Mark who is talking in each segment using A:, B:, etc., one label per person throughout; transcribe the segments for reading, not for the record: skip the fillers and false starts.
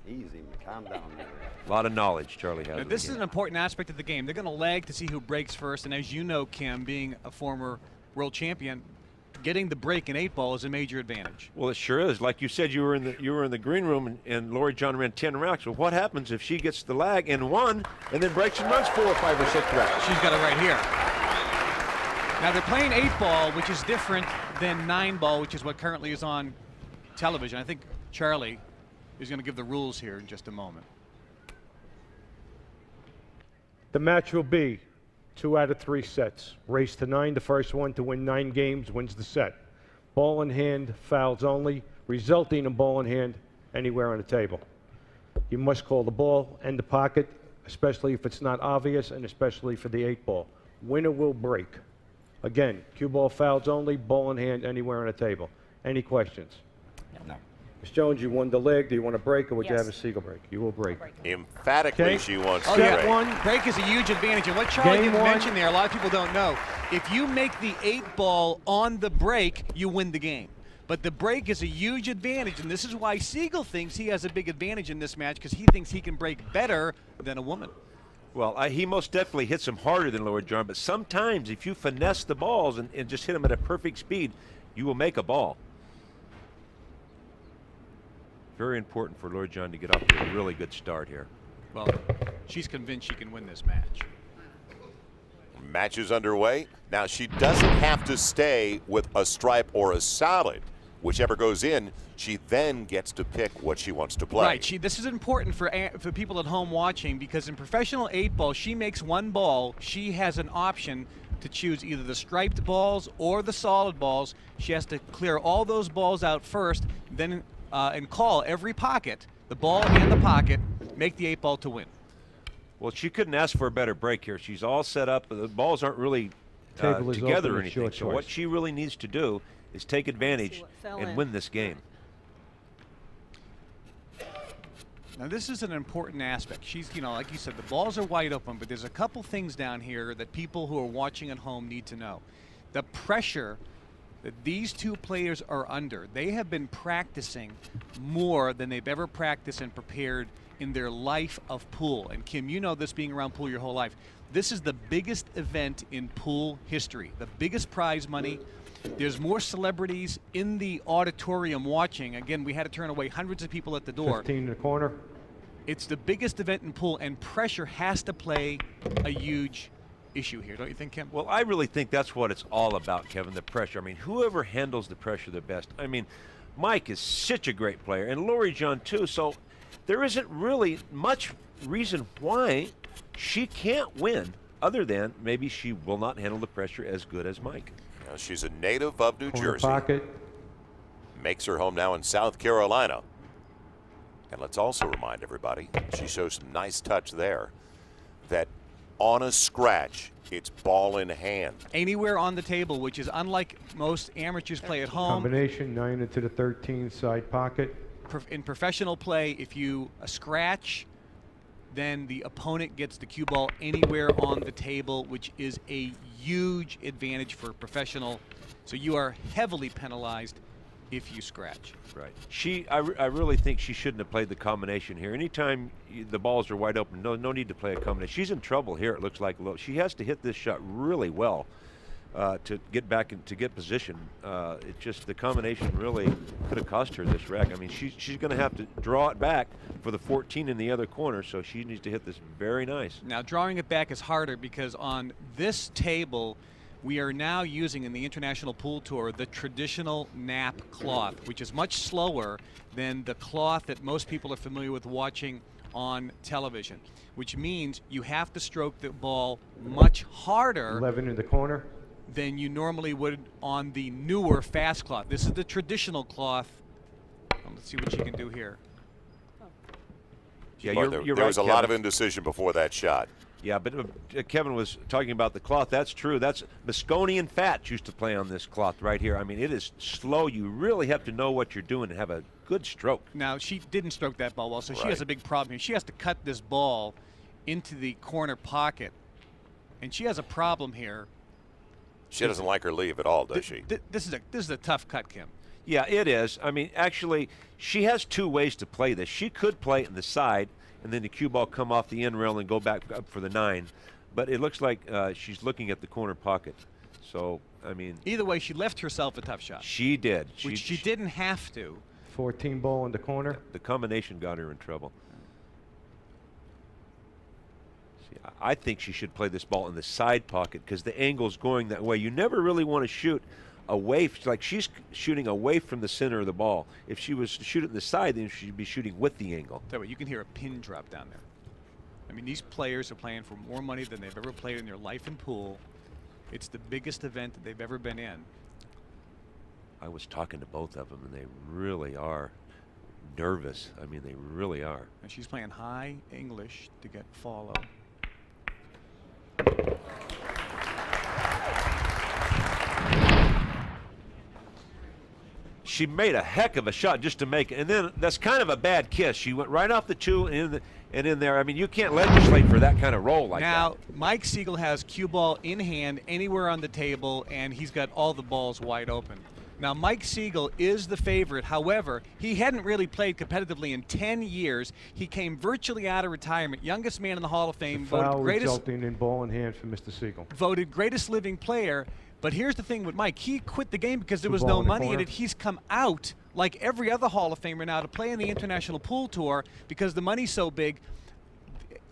A: Easy, calm down there.
B: A lot of knowledge Charlie has.
C: Now, this is an important aspect of the game. They're going to lag to see who breaks first, and as you know, Kim, being a former world champion, getting the break in 8-ball is a major advantage.
B: Well, it sure is. Like you said, you were in the green room, and Loree John ran 10 racks. Well, what happens if she gets the lag in 1 and then breaks and runs 4 or 5 or 6 racks?
C: She's got it right here. Now they're playing 8-ball, which is different than 9-ball, which is what currently is on television. I think Charlie is going to give the rules here in just a moment.
D: The match will be 2 out of 3 sets. Race to 9. The first one to win 9 games wins the set. Ball in hand, fouls only, resulting in ball in hand anywhere on the table. You must call the ball and the pocket, especially if it's not obvious, and especially for the 8-ball. Winner will break. Again, cue ball, fouls only, ball in hand anywhere on the table. Any questions?
A: No.
D: Ms. Jones, you won the leg. Do you want to break, or would you
E: Yes.
D: have a Sigel break? You will break.
F: Emphatically,
D: Okay.
F: she wants to
C: Oh,
D: Set
C: yeah.
F: break.
D: one.
C: Break is a huge advantage, and what Charlie
D: Game
C: didn't
D: one.
C: mention there, a lot of people don't know. If you make the 8-ball on the break, you win the game. But the break is a huge advantage, and this is why Sigel thinks he has a big advantage in this match, because he thinks he can break better than a woman.
B: Well, he most definitely hits them harder than Loree John, but sometimes if you finesse the balls and just hit them at a perfect speed, you will make a ball. Very important for Loree John to get off to a really good start here.
C: Well, she's convinced she can win this match.
F: Match is underway. Now, she doesn't have to stay with a stripe or a solid. Whichever goes in, she then gets to pick what she wants to play.
C: Right. This is important for people at home watching, because in professional 8-ball, she makes one ball. She has an option to choose either the striped balls or the solid balls. She has to clear all those balls out first, then and call every pocket, the ball and the pocket, make the 8-ball to win.
B: Well, she couldn't ask for a better break here. She's all set up. The balls aren't really
D: Table is
B: together
D: open,
B: or
D: it's your
B: anything. So what
D: choice.
B: she really needs to do is take advantage and win this game.
C: Now, this is an important aspect. She's, like you said, the balls are wide open, but there's a couple things down here that people who are watching at home need to know. The pressure that these two players are under, they have been practicing more than they've ever practiced and prepared in their life of pool. And Kim, you know this, being around pool your whole life. This is the biggest event in pool history, the biggest prize money. There's more celebrities in the auditorium watching. Again, we had to turn away hundreds of people at the door.
D: 15 in the corner.
C: It's the biggest event in pool, and pressure has to play a huge issue here, don't you think, Kim?
B: Well, I really think that's what it's all about, Kevin, the pressure. I mean, whoever handles the pressure the best. I mean, Mike is such a great player, and Loree John too, so there isn't really much reason why she can't win, other than maybe she will not handle the pressure as good as Mike.
F: Now, she's a native of New
D: Corner
F: Jersey.
D: pocket.
F: Makes her home now in South Carolina. And let's also remind everybody, she shows some nice touch there, that on a scratch, it's ball in hand.
C: Anywhere on the table, which is unlike most amateurs play at home.
D: Combination 9 into the 13 side pocket.
C: In professional play, if you scratch, then the opponent gets the cue ball anywhere on the table, which is a huge advantage for professional. So you are heavily penalized if you scratch.
B: Right. I really think she shouldn't have played the combination here. Anytime the balls are wide open, no need to play a combination. She's in trouble here, it looks like. She has to hit this shot really well to get back and to get position. It just, the combination really could have cost her this rack. I mean, she's going to have to draw it back for the 14 in the other corner, so she needs to hit this very nice.
C: Now, drawing it back is harder because on this table, we are now using in the International Pool Tour the traditional nap cloth, which is much slower than the cloth that most people are familiar with watching on television, which means you have to stroke the ball much harder
D: 11 in the corner.
C: than you normally would on the newer fast cloth. This is the traditional cloth. Let's see what she can do here.
B: Yeah,
F: Boy,
B: you're
F: there
B: right,
F: was a lot of
B: Kevin.
F: indecision before that shot.
B: Yeah, but Kevin was talking about the cloth. That's true. That's Moscone and Fats used to play on this cloth right here. I mean, it is slow. You really have to know what you're doing and have a good stroke.
C: Now, she didn't stroke that ball well, so she
F: Right.
C: has a big problem here. She has to cut this ball into the corner pocket, and she has a problem here.
F: She doesn't like her leave at all, does she?
C: This is a tough cut, Kim.
B: Yeah, it is. I mean, actually, she has two ways to play this. She could play it in the side, and then the cue ball come off the end rail and go back up for the 9. But it looks like she's looking at the corner pocket. So, I mean.
C: Either way, she left herself a tough shot.
B: She did.
C: Which she didn't have to.
D: 14 ball in the corner.
B: The combination got her in trouble. See, I think she should play this ball in the side pocket because the angle's going that way. You never really want to shoot away, like she's shooting away from the center of the ball. If she was to shoot it in the side, then she'd be shooting with the angle.
C: Tell you what, you can hear a pin drop down there. I mean, these players are playing for more money than they've ever played in their life in pool. It's the biggest event that they've ever been in.
B: I was talking to both of them, and they really are nervous. I mean, they really are.
C: And she's playing high English to get follow.
B: She made a heck of a shot just to make it, and then that's kind of a bad kiss. She went right off the 2 and in there. I mean, you can't legislate for that kind of roll like that.
C: Now, Mike Sigel has cue ball in hand anywhere on the table, and he's got all the balls wide open. Now, Mike Sigel is the favorite. However, he hadn't really played competitively in 10 years. He came virtually out of retirement, youngest man in the Hall of Fame,
D: Foul resulting in ball in hand for Mr. Sigel.
C: Voted greatest living player. But here's the thing with Mike. He quit the game because there was
D: Ball
C: no
D: in the
C: money in
D: corner.
C: it. He's come out like every other Hall of Famer now to play in the International Pool Tour because the money's so big.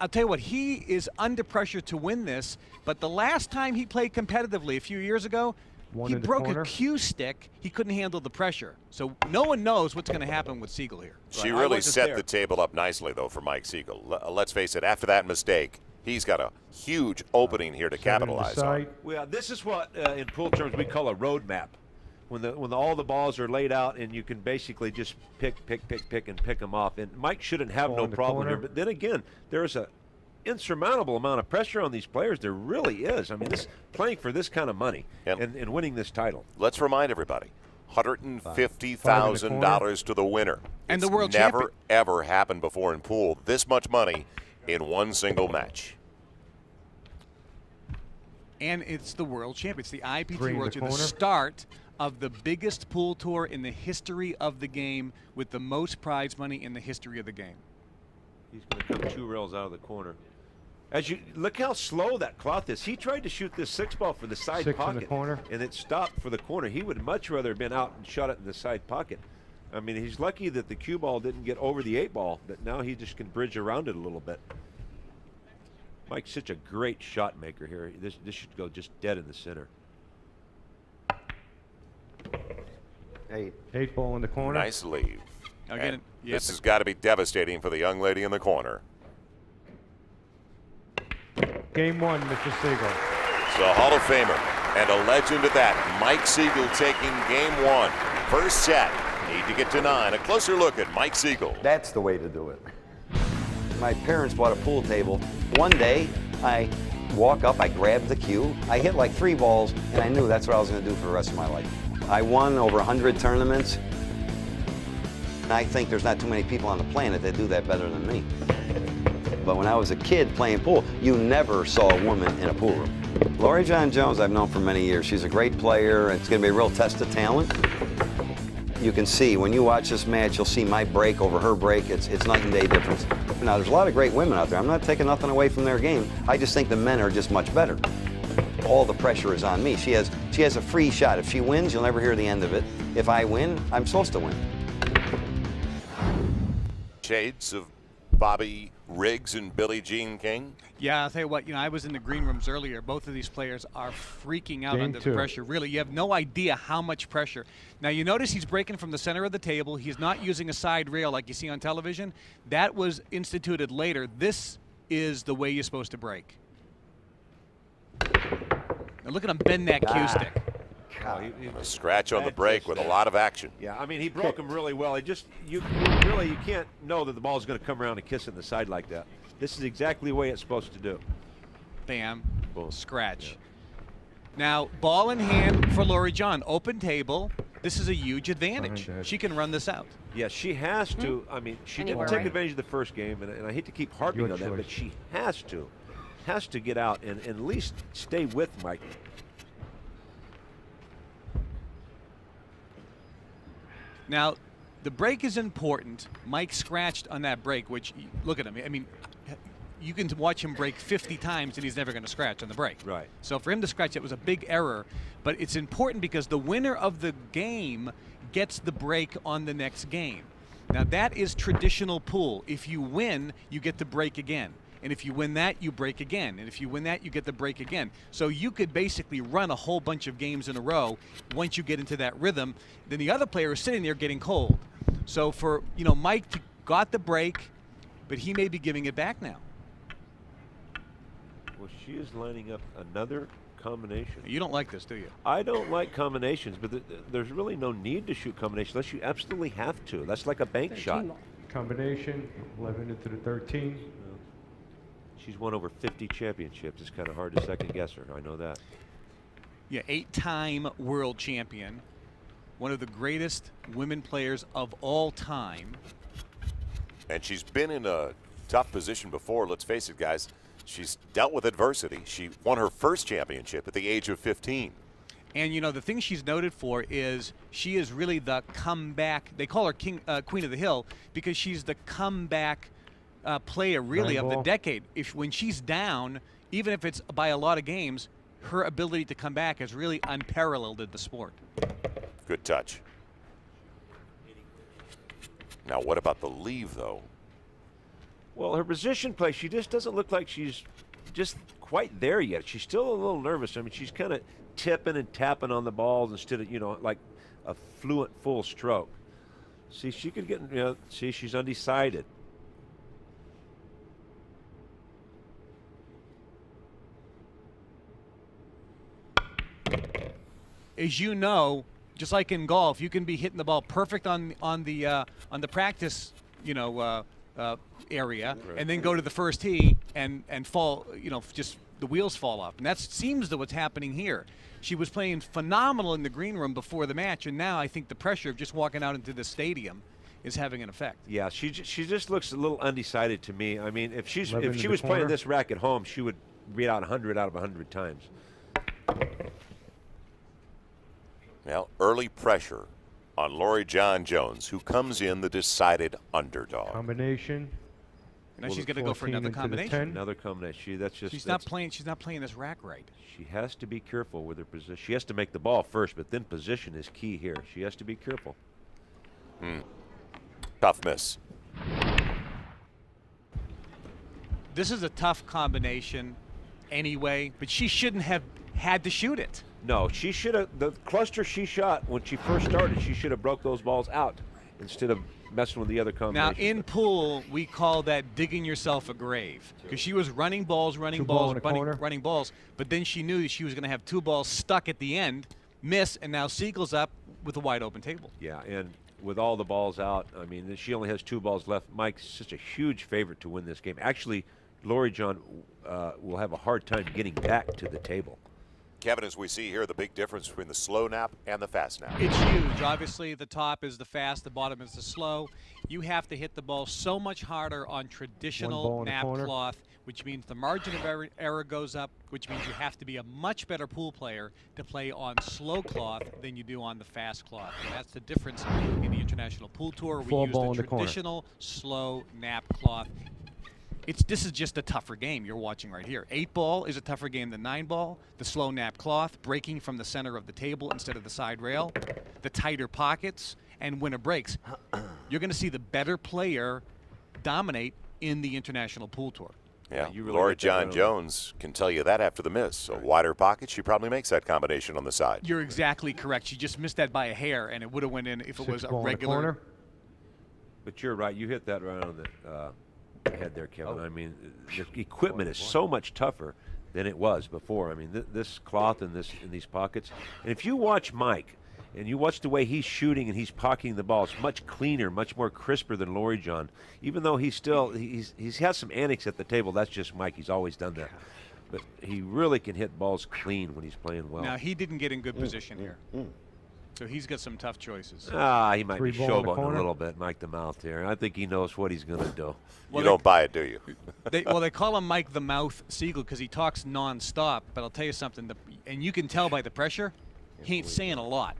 C: I'll tell you what, he is under pressure to win this. But the last time he played competitively a few years ago,
D: One
C: he
D: in the
C: broke
D: corner.
C: a cue stick. He couldn't handle the pressure. So no one knows what's going to happen with Sigel here.
F: She
B: Right, I
F: really
B: wasn't
F: set
B: there.
F: the table up nicely, though, for Mike Sigel. Let's face it, after that mistake, he's got a huge opening here to capitalize on.
B: Well, this is what, in pool terms, we call a road map. When all the balls are laid out and you can basically just pick, and pick them off. And Mike shouldn't have
D: Ball
B: no
D: in the
B: problem
D: corner.
B: here. But then again, there's a insurmountable amount of pressure on these players. There really is. I mean, this playing for this kind of money
F: Yep.
B: and winning this title.
F: Let's remind everybody, $150,000 to the winner.
C: And the
F: It's
C: world
F: never,
C: champion.
F: ever happened before in pool. This much money in one single match.
C: And it's the world champion. It's the IPT
D: Green in
C: World
D: the
C: Tour, the
D: corner.
C: start of the biggest pool tour in the history of the game with the most prize money in the history of the game.
B: He's going to come 2 rails out of the corner. As you look how slow that cloth is. He tried to shoot this 6 ball for the side
D: 6 in
B: pocket,
D: the corner.
B: and it stopped for the corner. He would much rather have been out and shot it in the side pocket. I mean, he's lucky that the cue ball didn't get over the 8 ball, but now he just can bridge around it a little bit. Mike's such a great shot maker here. This should go just dead in the center.
A: 8.
D: 8 ball in the corner.
F: Nice leave.
C: Again,
F: And
C: you
F: this
C: have
F: has got to be devastating for the young lady in the corner.
D: Game 1, Mr. Sigel.
F: So Hall of Famer and a legend at that, Mike Sigel taking game 1. First set, need to get to 9. A closer look at Mike Sigel.
A: That's the way to do it. My parents bought a pool table. One day, I walk up, I grab the cue, I hit like 3 balls, and I knew that's what I was going to do for the rest of my life. I won over 100 tournaments. And I think there's not too many people on the planet that do that better than me. But when I was a kid playing pool, you never saw a woman in a pool room. Loree John Jones I've known for many years. She's a great player. It's going to be a real test of talent. You can see, when you watch this match, you'll see my break over her break. It's night and day difference. Now, there's a lot of great women out there. I'm not taking nothing away from their game. I just think the men are just much better. All the pressure is on me. She has a free shot. If she wins, you'll never hear the end of it. If I win, I'm supposed to win.
F: Shades of Bobby Riggs and Billie Jean King.
C: Yeah, I'll tell you what, I was in the green rooms earlier. Both of these players are freaking out
D: Game
C: under the
D: 2.
C: pressure. Really, you have no idea how much pressure. Now, you notice he's breaking from the center of the table. He's not using a side rail like you see on television. That was instituted later. This is the way you're supposed to break. Now, look at him bend that cue stick.
B: Oh,
F: A scratch on the
B: That
F: break
B: just-
F: with a lot of action.
B: Yeah, I mean, he broke him really well. You can't know that the ball's going to come around and kiss it in the side like that. This is exactly the way it's supposed to do.
C: Bam.
B: Boom.
C: Scratch.
B: Yeah.
C: Now, ball in hand for Loree John. Open table. This is a huge advantage.
D: Behind that.
C: She can run this out.
B: Yeah, she has to. I mean, she
E: Anywhere,
B: didn't take
E: right?
B: advantage of the first game, and I hate to keep harping
D: Your
B: on that, but
D: choice.
B: she has to get out and at least stay with Mike.
C: Now, the break is important. Mike scratched on that break, which, look at him. I mean, you can watch him break 50 times and he's never going to scratch on the break.
B: Right.
C: So for him to scratch, it was a big error. But it's important because the winner of the game gets the break on the next game. Now, that is traditional pool. If you win, you get the break again. And if you win that, you break again. And if you win that, you get the break again. So you could basically run a whole bunch of games in a row once you get into that rhythm. Then the other player is sitting there getting cold. So for, Mike got the break, but he may be giving it back now.
B: Well, she is lining up another combination.
C: You don't like this, do you?
B: I don't like combinations, but there's really no need to shoot combinations unless you absolutely have to. That's like a bank shot.
D: Combination, 11 into the 13.
B: She's won over 50 championships. It's kind of hard to second guess her. I know that.
C: Yeah, 8-time world champion. One of the greatest women players of all time.
F: And she's been in a tough position before. Let's face it, guys. She's dealt with adversity. She won her first championship at the age of 15.
C: And, the thing she's noted for is she is really the comeback. They call her Queen of the Hill because she's the comeback player, really, of the decade. When she's down, even if it's by a lot of games, her ability to come back is really unparalleled in the sport.
F: Good touch. Now, what about the leave, though?
B: Well, her position play, she just doesn't look like she's just quite there yet. She's still a little nervous. I mean, she's kind of tipping and tapping on the balls instead of, like a fluent full stroke. See, she could get, see, she's undecided.
C: As you know, just like in golf, you can be hitting the ball perfect on the practice, area, and then go to the first tee and fall, just the wheels fall off. And that seems to what's happening here. She was playing phenomenal in the green room before the match, and now I think the pressure of just walking out into the stadium is having an effect.
B: Yeah, she just looks a little undecided to me. I mean, if she was
D: corner.
B: playing this rack at home, she would beat out 100 out of 100 times.
F: Now, early pressure on Loree John Jones, who comes in the decided underdog.
D: Combination.
C: Now she's going to go for another combination.
B: Another combination. She's
C: not playing this rack right.
B: She has to be careful with her position. She has to make the ball first, but then position is key here. She has to be careful.
F: Tough miss.
C: This is a tough combination anyway, but she shouldn't have had to shoot it.
B: No, she should have. The cluster she shot when she first started, she should have broke those balls out instead of messing with the other combinations.
C: Now, in pool, we call that digging yourself a grave because she was running balls, running balls, but then she knew that she was going to have two balls stuck at the end, miss, and now Siegel's up with a wide open table.
B: Yeah, and with all the balls out, I mean, she only has 2 balls left. Mike's such a huge favorite to win this game. Actually, Loree John will have a hard time getting back to the table.
F: Kevin, as we see here, the big difference between the slow nap and the fast nap.
C: It's huge. Obviously, the top is the fast, the bottom is the slow. You have to hit the ball so much harder on traditional nap cloth, which means the margin of error goes up, which means you have to be a much better pool player to play on slow cloth than you do on the fast cloth. And that's the difference in the International Pool Tour. We use the traditional slow nap cloth. This is just a tougher game you're watching right here. 8-ball is a tougher game than 9-ball. The slow nap cloth, breaking from the center of the table instead of the side rail, the tighter pockets, and winner breaks. You're going to see the better player dominate in the International Pool Tour.
F: Yeah, Loree John Jones can tell you that after the miss. A wider pocket, she probably makes that combination on the side.
C: You're exactly correct. She just missed that by a hair, and it would have went in if it was a regular.
B: But you're right. You hit that right on the head there, Kevin. I mean, the equipment is so much tougher than it was before. I mean, this cloth and these pockets. And if you watch Mike and you watch the way he's shooting and he's pocketing the ball, it's much cleaner, much more crisper than Loree John. Even though he's has some antics at the table, that's just Mike. He's always done that. But he really can hit balls clean when he's playing well.
C: Now, he didn't get in good position here. So he's got some tough choices.
B: He might be showboating a little bit, Mike the Mouth here. I think he knows what he's going to do.
F: Well, you don't buy it, do you?
C: They call him Mike the Mouth Sigel because he talks nonstop. But I'll tell you something, and you can tell by the pressure, he ain't saying a lot.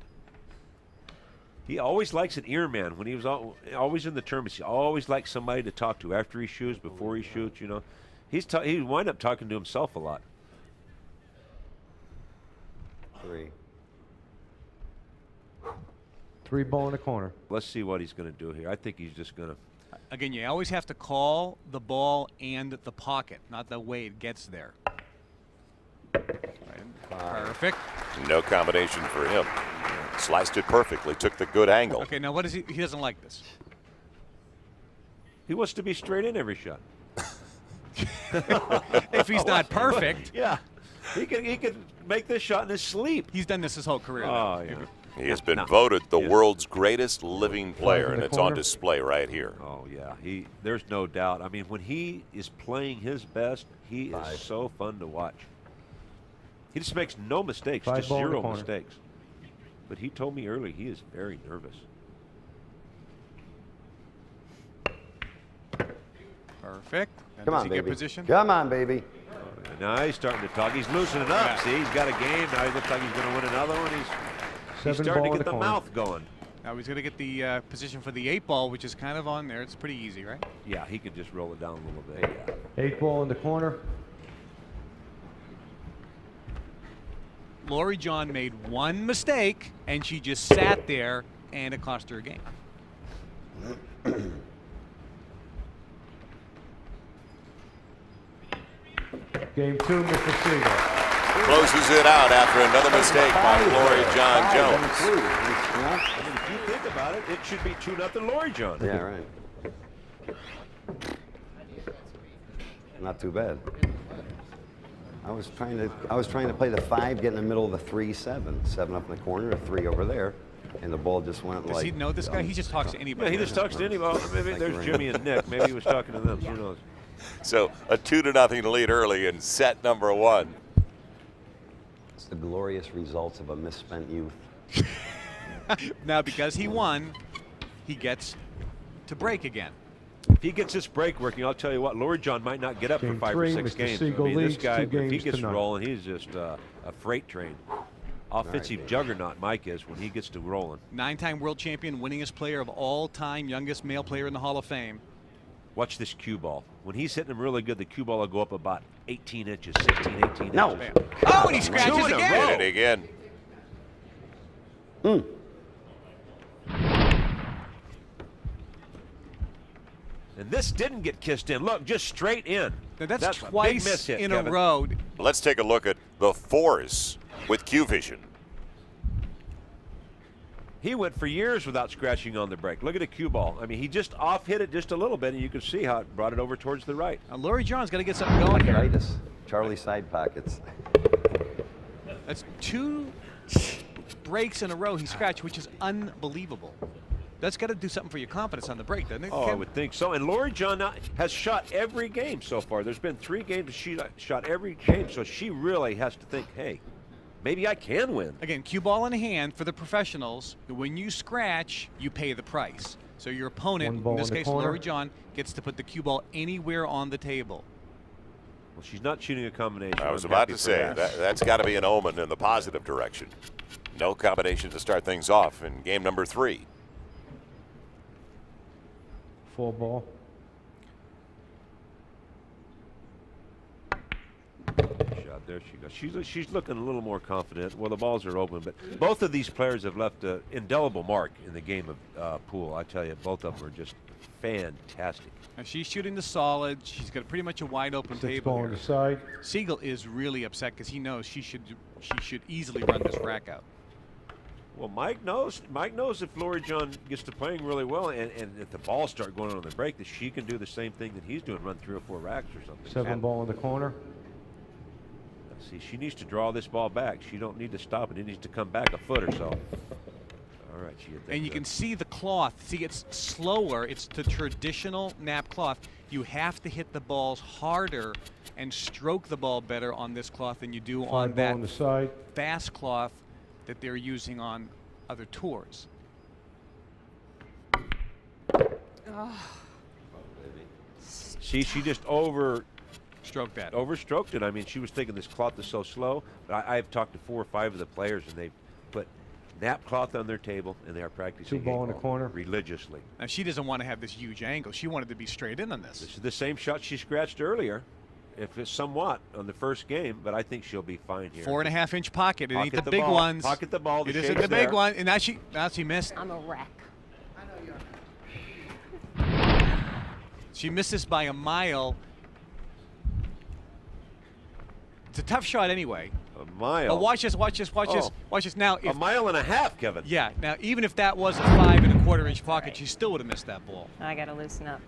B: He always likes an ear man. When he was always in the tournaments, he always likes somebody to talk to after he shoots, before he shoots. You know, he wind up talking to himself a lot.
A: 3.
D: 3 ball in the corner.
B: Let's see what he's going to do here. I think he's just going to.
C: Again, you always have to call the ball and the pocket, not the way it gets there. Perfect.
F: No combination for him. Sliced it perfectly, took the good angle.
C: Okay, now what is he? He doesn't like this.
B: He wants to be straight in every shot.
C: If he's not perfect,
B: Yeah, he could make this shot in his sleep.
C: he's done this his whole career.
B: Oh
C: though.
B: yeah.
F: He has been voted the world's greatest living player,
D: in
F: and
D: the
F: it's on
D: corner.
F: display right here.
B: Oh yeah. There's no doubt. I mean, when he is playing his best, he is so fun to watch. He just makes no mistakes,
D: 5
B: just
D: ball in the
B: 0
D: corner.
B: mistakes. But he told me early he is very nervous.
C: Perfect. And
A: Come
C: does
A: on,
C: he get
A: baby.
C: position?
A: Come on, baby.
B: Now he's starting to talk. He's loosening up.
C: Yeah.
B: See, he's got a game. Now he looks like he's going to win another one. He's
D: 7
B: starting
D: ball
B: to
D: in
B: get the
D: corner.
B: mouth going.
C: Now he's going to get the position for the 8 ball, which is kind of on there. It's pretty easy, right?
B: Yeah, he can just roll it down a little bit. Yeah.
D: 8 ball in the corner.
C: Loree John made one mistake, and she just sat there, and it cost her a game.
D: Game 2, Mr. Sigel.
F: Closes it out after another mistake by Loree John
A: 5 and
F: Jones.
A: 3.
B: I mean, if you think about it, it should be 2-0 Loree John.
A: Yeah, right. Not too bad. I was trying to play the 5, get in the middle of the 3-7. 7 up in the corner, a 3 over there, and the ball just went
C: Does
A: like.
C: he know this guy? He just talks to anybody.
B: Yeah, he just talks to anybody. Maybe
A: Like
B: there's
A: rain.
B: Jimmy and Nick. Maybe he was talking to them. Who knows?
F: So a 2-0 lead early in set number 1.
A: It's the glorious results of a misspent youth.
C: Now, because he won, he gets to break again.
B: If he gets this break working, I'll tell you what, Loree John might not get up for
D: Game
B: 5
D: 3,
B: or 6
D: Mr.
B: games.
D: Sigel
B: I mean, this
D: leads
B: guy,
D: 2
B: if he
D: games
B: gets
D: to none.
B: rolling, he's just a freight train. Offensive juggernaut Mike is when he gets to rolling.
C: 9-time world champion, winningest player of all time, youngest male player in the Hall of Fame.
B: Watch this cue ball. When he's hitting them really good, the cue ball will go up about 18 inches, 16, 18
A: No.
B: inches.
C: Bam. Oh, and he scratches
B: Two in a
C: again.
B: row.
F: Did it again.
B: And this didn't get kissed in. Look, just straight in.
C: Now, that's
B: a big
C: twice
B: miss hit,
C: in
B: Kevin.
C: a row.
F: Let's take a look at the 4s with Q Vision.
B: He went for years without scratching on the break. Look at the cue ball. I mean, he just off-hit it just a little bit, and you can see how it brought it over towards the right.
C: Now, Loree John's got to get something going here.
A: Pocketitis. Charlie side pockets.
C: That's 2 breaks in a row he scratched, which is unbelievable. That's got to do something for your confidence on the break, doesn't it?
B: Oh, I
C: Kev?
B: would think so. And Loree John has shot every game so far. There's been 3 games she shot every game, so she really has to think, hey, maybe I can win.
C: Again, cue ball in hand for the professionals. When you scratch, you pay the price. So your opponent,
D: 1 ball
C: in this
D: in the
C: case,
D: corner.
C: Loree John, gets to put the cue ball anywhere on the table.
B: Well, she's not shooting a combination.
F: I was
B: I'm
F: about
B: happy
F: to
B: for
F: say, that's got to be an omen in the positive direction. No combination to start things off in game number 3.
D: 4 ball.
B: Shot. There she goes. She's looking a little more confident. Well, the balls are open, but both of these players have left an indelible mark in the game of pool. I tell you, both of them are just fantastic.
C: Now she's shooting the solid. She's got pretty much a wide open
D: 6
C: table
D: ball on
C: here.
D: the side.
C: Siegel is really upset because he knows she should easily run this rack out.
B: Well, Mike knows. Mike knows if Loree John gets to playing really well, and if the balls start going on the break, that she can do the same thing that he's doing, run 3 or 4 racks or something.
D: 7 ball in the corner.
B: See, she needs to draw this ball back. She don't need to stop it. It needs to come back a foot or so. All right, she hit that
C: And you
B: good.
C: can see the cloth. See, it's slower. It's the traditional nap cloth. You have to hit the balls harder and stroke the ball better on this cloth than you do
D: 5
C: on
D: ball
C: that
D: on the side.
C: fast cloth that they're using on other tours.
B: See, she just
C: Stroke that.
B: overstroked it. I mean, she was thinking this cloth is so slow. But I've talked to 4 or 5 of the players, and they've put nap cloth on their table, and they are practicing
D: 2 ball in the
B: eight-ball
D: corner.
B: religiously.
C: Now she doesn't want to have this huge angle. She wanted to be straight in on this.
B: This is the same shot she scratched earlier, if it's somewhat on the first game, but I think she'll be fine here.
C: 4.5-inch pocket. It ain't
B: Pocket
C: the
B: the
C: big
B: ball.
C: ones.
B: Pocket the ball. The
C: It isn't
B: shape's
C: the big
B: there.
C: one. And now she missed.
E: I'm a wreck.
C: She missed this by a mile. It's a tough shot anyway.
B: A mile.
C: But watch this.
B: Oh.
C: Watch this. Now,
B: A mile and a half, Kevin.
C: yeah. Now, even if that was a 5.25-inch pocket, she still would have missed that ball.
E: I got to loosen up.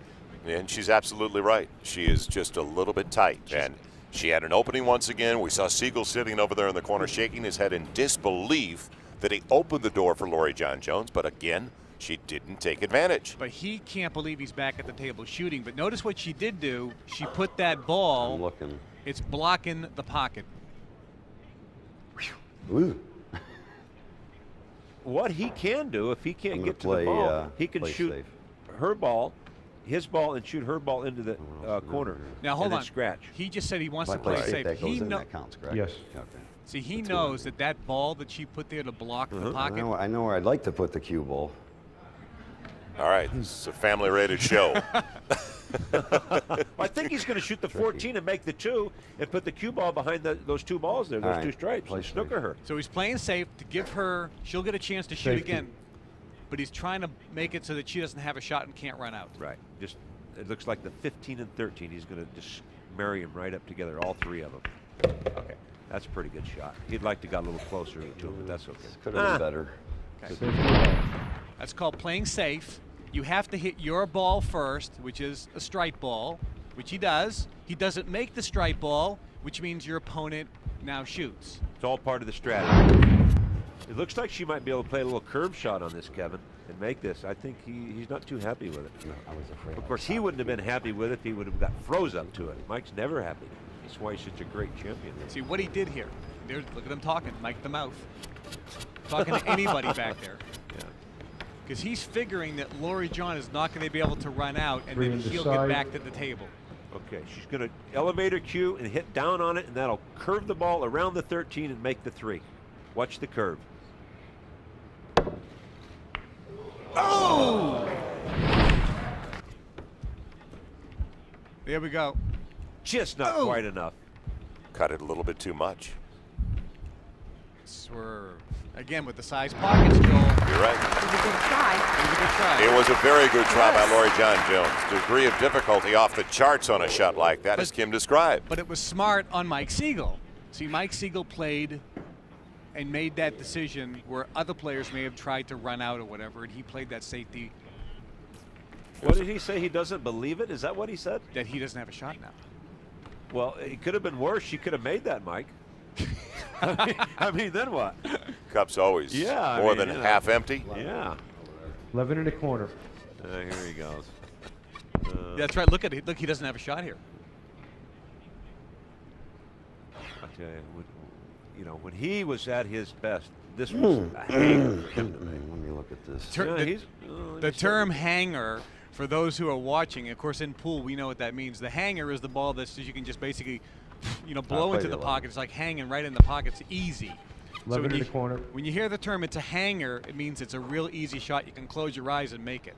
F: And she's absolutely right. She is just a little bit tight. And she had an opening once again. We saw Sigel sitting over there in the corner shaking his head in disbelief that he opened the door for Loree John Jones. But again, she didn't take advantage.
C: But he can't believe he's back at the table shooting. But notice what she did do. She put that ball.
A: I'm looking.
C: It's blocking the pocket.
A: Ooh.
B: What he can do, if he
A: I'm
B: can't
A: gonna
B: get to
A: play,
B: the ball, he can
A: play
B: shoot
A: safe.
B: her ball, his ball, and shoot her ball into the corner.
C: Now hold
B: and then
C: on.
B: Scratch.
C: He just said he wants
A: If I
C: to play
A: play safe,
C: safe.
A: that goes
C: He
A: in,
C: know-
A: that counts, correct?
D: Yes.
A: Okay.
C: See, he
A: That's
C: knows that that ball that she put there to block the
A: I
C: pocket.
A: know where I'd like to put the cue ball.
F: All right, this is a family-rated show.
B: I think he's going to shoot the 14 and make the 2 and put the cue ball behind those 2 balls there, those
A: All
B: 2
A: right.
B: stripes,
A: Play
B: and snooker
A: safe.
B: her.
C: So he's playing safe to give her. She'll get a chance to shoot
D: Safety.
C: again. But he's trying to make it so that she doesn't have a shot and can't run out.
B: Right. Just it looks like the 15 and 13. He's going to just marry them right up together, all 3 of them. Okay, that's a pretty good shot. He'd like to got a little closer to him, but that's okay.
A: Could have been better.
D: Safety ball.
C: That's called playing safe. You have to hit your ball first, which is a strike ball, which he does. He doesn't make the strike ball, which means your opponent now shoots.
B: It's all part of the strategy. It looks like she might be able to play a little curve shot on this, Kevin, and make this. I think he's not too happy with it.
A: No, I was afraid.
B: Of course, he wouldn't have been happy with it if he would have got froze up to it. Mike's never happy. That's why he's such a great champion.
C: See what he did here. There's, look at him talking, Mike the Mouth. Talking to anybody back there.
B: Yeah.
C: Because he's figuring that Loree John is not going to be able to run out, and
D: 3
C: then
D: on the
C: he'll
D: side.
C: get back to the table.
B: Okay, she's going to elevate her cue and hit down on it, and that'll curve the ball around the 13 and make the 3. Watch the curve.
C: Oh! There we go.
B: Just not
C: Oh.
B: quite enough.
F: Cut it a little bit too much.
C: Swerve. Again with the size pockets, Joel.
F: You're right.
E: It was a good try.
C: It was a good try.
F: It was a very good try by Loree John Jones. Degree of difficulty off the charts on a shot like that, as Kim described.
C: But it was smart on Mike Sigel. See, Mike Sigel played and made that decision where other players may have tried to run out or whatever, and he played that safety
B: What did he say? He doesn't believe it? Is that what he said?
C: that he doesn't have a shot now.
B: Well, it could have been worse. She could have made that, Mike. I mean, then what?
F: Cup's always
B: Yeah, I
F: more
B: mean,
F: than
B: you know.
F: half empty.
B: Yeah.
D: 11 in the corner.
B: Here he goes.
C: That's right. Look at it. Look, he doesn't have a shot here.
B: I tell you, when he was at his best, this was a hanger for him to make.
A: Let me look at this.
C: Tur-
B: Yeah,
C: the- The term hanger, for those who are watching, of course, in pool, we know what that means. The hanger is the ball that you can just basically, blow
A: play
C: into
A: the
C: the
A: 11.
C: pocket. It's like hanging right in the pocket. It's easy.
D: 11
C: when
D: in
C: you,
D: the corner.
C: when you hear the term it's a hanger, it means it's a real easy shot. You can close your eyes and make it.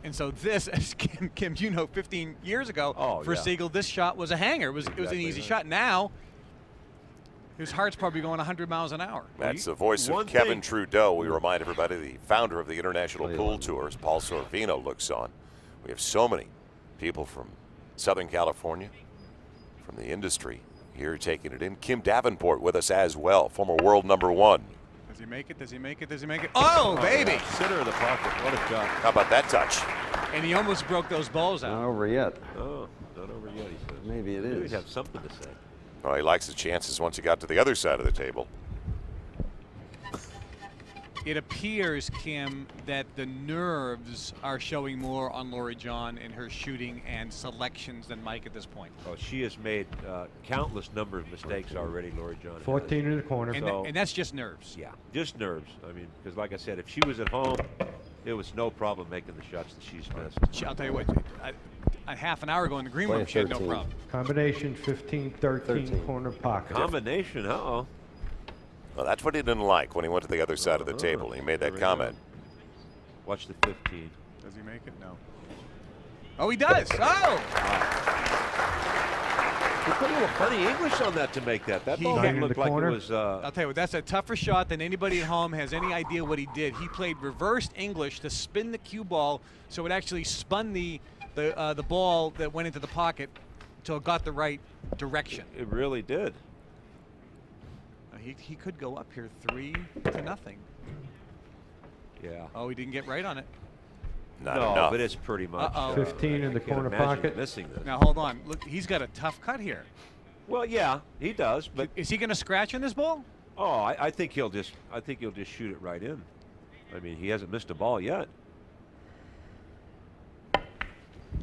C: And so this, as Kim, 15 years ago,
B: Oh,
C: for
B: yeah.
C: Sigel, this shot was a hanger. It was an
B: Exactly
C: easy
B: right.
C: shot. Now, his heart's probably going 100 miles an hour.
F: That's the voice of
B: One
F: Kevin
B: thing-
F: Trudeau. We remind everybody, the founder of the International
A: Play
F: Pool
A: 11.
F: Tours, Paul Sorvino, looks on. We have so many people from Southern California, from the industry, here taking it in. Kim Davenport with us as well, former world #1.
C: Does he make it? Does he make it? Does he make it? Oh, baby!
B: Center of the pocket. What a shot.
F: How about that touch?
C: And he almost broke those balls out.
A: Not over yet.
B: Oh, not over yet, he says.
A: Maybe it
B: Maybe
A: is.
B: he'd have something to say.
F: Well, he likes the chances once he got to the other side of the table.
C: It appears, Kim, that the nerves are showing more on Loree John in her shooting and selections than Mike at this point.
B: Oh, she has made countless number of mistakes already, Loree John. has.
D: 14 in the corner.
C: And,
B: So-
C: and that's just nerves.
B: Yeah, just nerves. I mean, because like I said, if she was at home, it was no problem making the shots that she's missed.
C: I'll tell you what, a half an hour ago in the green
A: Play
C: room,
A: a
C: she had no
A: 13.
C: problem.
D: Combination 15, 13,
A: 13.
D: corner pocket.
B: Combination, uh-oh.
F: Well, that's what he didn't like when he went to the other side of the table. He made that comment.
B: Watch the 15.
C: Does he make it? No. Oh, he does. Oh!
B: He put a little funny English on that to make that. That ball didn't look like it was.
C: I'll tell you what, that's a tougher shot than anybody at home has any idea what he did. He played reversed English to spin the cue ball, so it actually spun the ball that went into the pocket until it got the right direction.
B: It really did.
C: He could go up here 3-0.
B: Yeah.
C: Oh, he didn't get right on it.
F: Not
B: no,
F: enough.
B: but it's pretty much.
D: 15 in the corner pocket.
B: Missing this.
C: Now hold on. Look, he's got a tough cut here.
B: Well, yeah, he does. But
C: is he going to scratch on this ball?
B: oh, I think he'll just. I think he'll just shoot it right in. I mean, he hasn't missed a ball yet.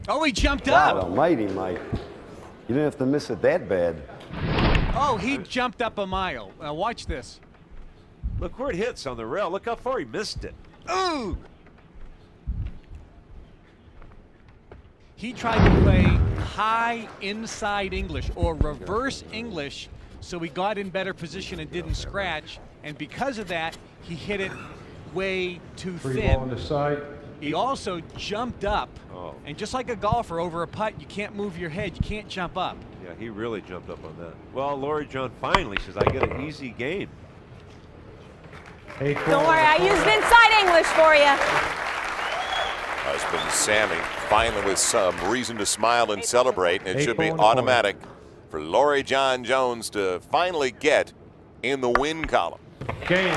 C: Oh, he jumped
A: God
C: up.
A: almighty, Mike. You didn't have to miss it that bad.
C: Oh, he jumped up a mile. Now watch this.
B: Look where it hits on the rail. Look how far he missed it.
C: Ooh! He tried to play high inside English or reverse English, so he got in better position and didn't scratch. And because of that, he hit it way too
D: Free ball on
C: thin.
D: the side.
C: He also jumped up.
B: Oh.
C: And just like a golfer over a putt, you can't move your head. You can't jump up.
B: Yeah, he really jumped up on that. Well, Loree John finally says, I get an easy game.
E: Don't worry, I used inside English for you.
F: Husband Sammy finally with some reason to smile and celebrate, and it should be
D: 8 ball in the
F: automatic for Loree John Jones to finally get in the win column.
D: Game.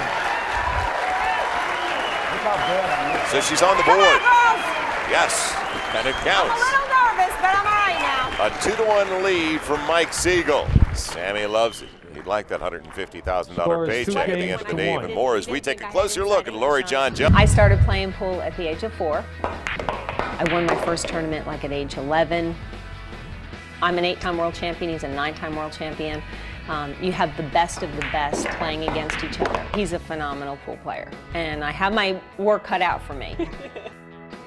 F: So she's on the
E: Come on,
F: board.
E: girls.
F: Yes, and it
E: I'm a
F: counts.
E: little nervous, but I'm all right now.
F: A 2-1 lead from Mike Sigel. Sammy loves it. He'd like that $150,000
D: Score is 2
F: paycheck at the end
D: games
F: of the
D: to
F: day
D: 1.
F: even more as we take a closer look at Loree John Jones.
E: I started playing pool at the age of 4. I won my first tournament like at age 11. I'm an 8-time world champion. He's a 9-time world champion. You have the best of the best playing against each other. He's a phenomenal pool player, and I have my work cut out for me.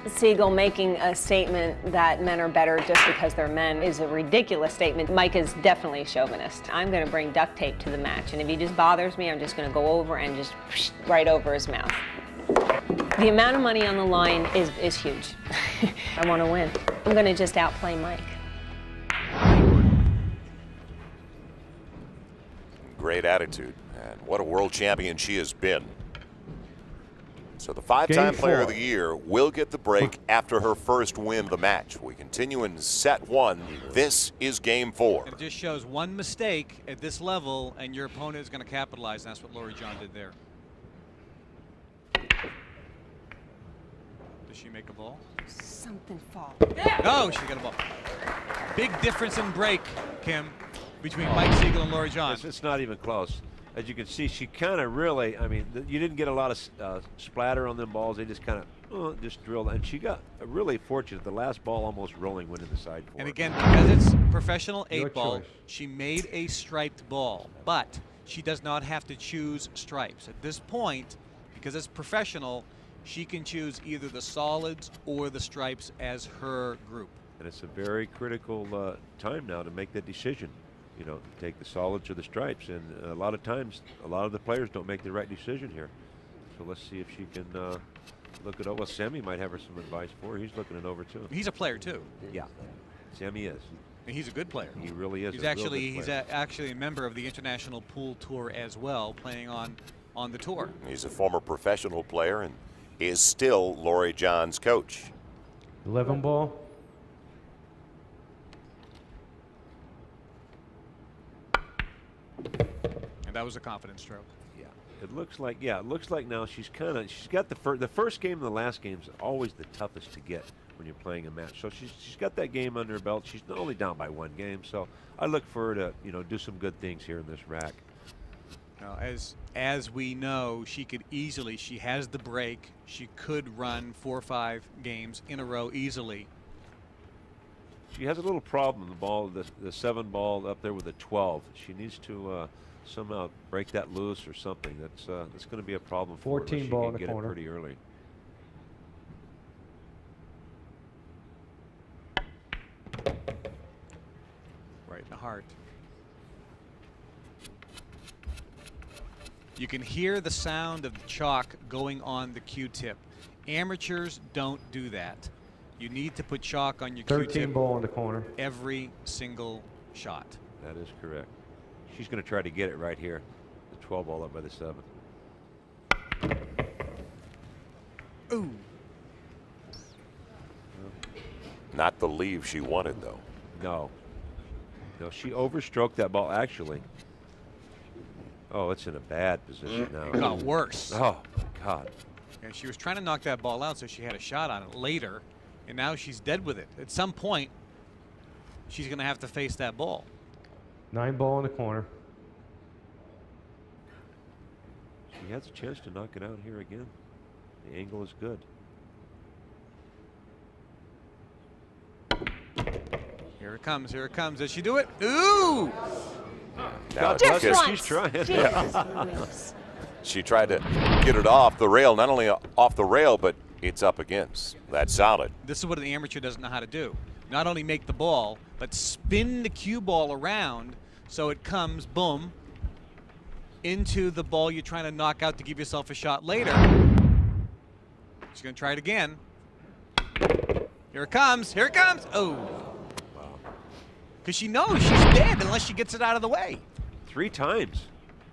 E: Sigel making a statement that men are better just because they're men is a ridiculous statement. Mike is definitely a chauvinist. I'm going to bring duct tape to the match, and if he just bothers me, I'm just going to go over and just right over his mouth. The amount of money on the line is huge. I want to win. I'm going to just outplay Mike.
F: Great attitude, and what a world champion she has been. So the 5-time
D: Game
F: player of
D: 4.
F: the year will get the break after her first win of the match. We continue in set 1. This is game 4.
C: It just shows one mistake at this level, and your opponent is going to capitalize. And that's what Loree John did there. Does she make a ball?
E: Something fall.
C: Oh, she got a ball. Big difference in break, Kim, between Mike Sigel and Loree John.
B: It's not even close. As you can see, she kind of really, I mean, you didn't get a lot of splatter on them balls. They just kind of just drilled. And she got really fortunate. The last ball almost rolling went in the side for
C: And
B: her.
C: again, because it's professional
D: Your
C: 8-ball,
D: choice.
C: she made a striped ball, but she does not have to choose stripes. At this point, because it's professional, she can choose either the solids or the stripes as her group.
B: And it's a very critical time now to make that decision. You know, take the solids or the stripes. And a lot of times, a lot of the players don't make the right decision here. So let's see if she can look it over. Well, Sammy might have her some advice for her. He's looking it over too.
C: He's a player too,
B: Yeah, Sammy is.
C: and he's a good player.
B: He really is.
C: He's
B: a real
C: actually
B: good player.
C: actually a member of the International Pool Tour as well, playing on the tour.
F: He's a former professional player and is still Loree John's coach.
D: 11 ball.
C: And that was a confident stroke.
B: Yeah, it looks like now she's got the first game and the last game is always the toughest to get when you're playing a match. So she's got that game under her belt. She's only down by 1 game, so I look for her to do some good things here in this rack.
C: Now, as we know, she has the break. She could run 4 or 5 games in a row easily.
B: She has a little problem. The ball, the 7 ball up there with the 12. She needs to somehow break that loose or something. That's going to be a problem for her.
D: 14
B: She
D: ball
B: can
D: in the
B: get
D: corner.
B: it pretty early.
C: Right in the heart. You can hear the sound of the chalk going on the Q-tip. Amateurs don't do that. You need to put chalk on your
D: 13
C: Q-tip
D: ball in the corner.
C: every single shot.
B: That is correct. She's going to try to get it right here. The 12 ball up by the 7.
C: Ooh.
F: Not the leave she wanted, though.
B: No. No, she overstroked that ball, actually. Oh, it's in a bad position now.
C: It got worse.
B: Oh, God.
C: And she was trying to knock that ball out so she had a shot on it later, and now she's dead with it. At some point, she's going to have to face that ball.
D: 9 ball in the corner.
B: She has a chance to knock it out here again. The angle is good.
C: Here it comes, here it comes. Does she do it? Ooh!
F: Now
B: God
F: it's
B: bless her,
F: just-
B: she's trying.
E: Jesus.
F: She tried to get it off the rail, not only off the rail, but it's up against. That's solid.
C: This is what an amateur doesn't know how to do. Not only make the ball, but spin the cue ball around so it comes, boom, into the ball you're trying to knock out to give yourself a shot later. She's going to try it again. Here it comes. Here it comes. Oh. Because she knows she's dead unless she gets it out of the way.
B: 3 times.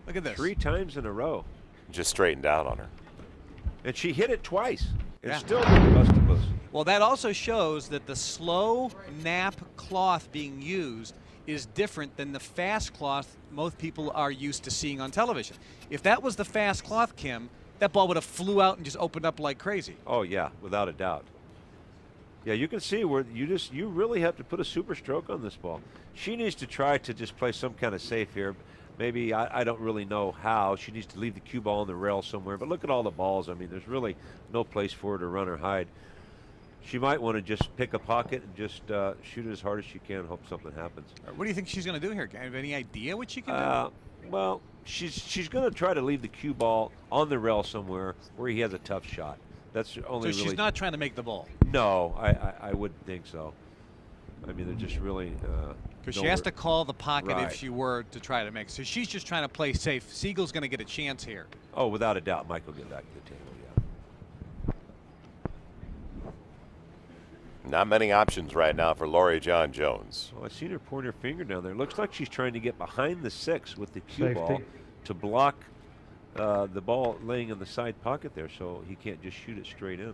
C: Look at this.
B: 3 times in a row.
F: Just straightened out on her.
B: And she hit it twice. And
C: Yeah.
B: still didn't bust a bus.
C: Well, that also shows that the slow nap cloth being used is different than the fast cloth most people are used to seeing on television. If that was the fast cloth, Kim, that ball would have flew out and just opened up like crazy.
B: Oh, yeah, without a doubt. Yeah, you can see where you really have to put a super stroke on this ball. She needs to try to just play some kind of safe here. Maybe, I don't really know how. She needs to leave the cue ball on the rail somewhere. But look at all the balls. I mean, there's really no place for her to run or hide. She might want to just pick a pocket and just shoot it as hard as she can and hope something happens.
C: What do you think she's going to do here? Do you have any idea what she can do?
B: Well, she's going to try to leave the cue ball on the rail somewhere where he has a tough shot. That's only
C: So
B: really.
C: she's not trying to make the ball.
B: No, I wouldn't think so. I mean, they're just really.
C: Because she has to call the pocket
B: Right.
C: if she were to try to make. So she's just trying to play safe. Siegel's going to get a chance here.
B: Oh, without a doubt, Mike will get back to the table. Yeah.
F: Not many options right now for Loree John Jones.
B: Well, I seen her point her finger down there. Looks like she's trying to get behind the 6 with the cue
D: Safety.
B: ball to block the ball laying in the side pocket there, so he can't just shoot it straight in.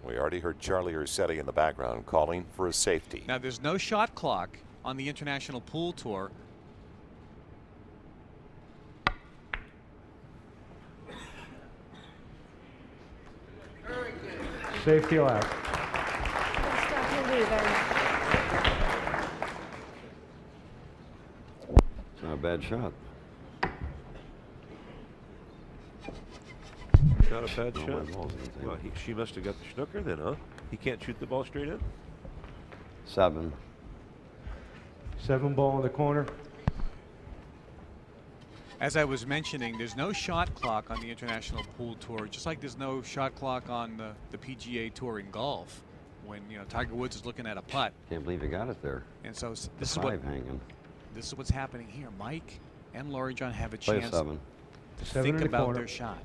F: We already heard Charlie Ursetti in the background calling for a safety.
C: Now, there's no shot clock on the International Pool Tour.
D: Safety allowed.
A: It's not a bad shot.
B: Not a bad
A: No, my
B: shot.
A: ball's on the table.
B: Well, she must have got the snooker then, huh? He can't shoot the ball straight in?
A: 7.
D: 7 ball in the corner.
C: As I was mentioning, there's no shot clock on the International Pool Tour, just like there's no shot clock on the PGA Tour in golf. When Tiger Woods is looking at a putt,
A: Can't believe you got it there.
C: and so this is
A: 5 hanging.
C: what's happening here. Mike and Loree John have a
A: Play a
C: chance
A: 7.
C: to
D: 7
C: think
D: in the
C: about
D: corner.
C: their shot.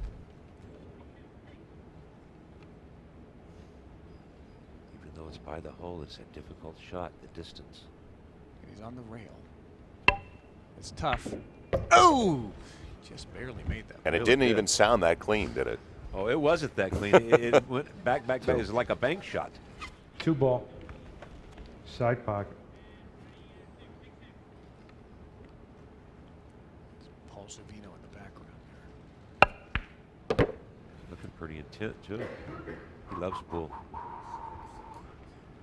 B: Even though it's by the hole, it's a difficult shot, the distance.
C: He's on the rail. It's tough. Oh! Just barely made that.
F: And it
B: Really
F: didn't
B: good.
F: even sound that clean, did it?
B: Oh, it wasn't that clean. it went back. It was like a bank shot.
D: 2 ball. Side pocket.
C: Paul Savino in the background there.
B: Looking pretty intent, too. He loves pool.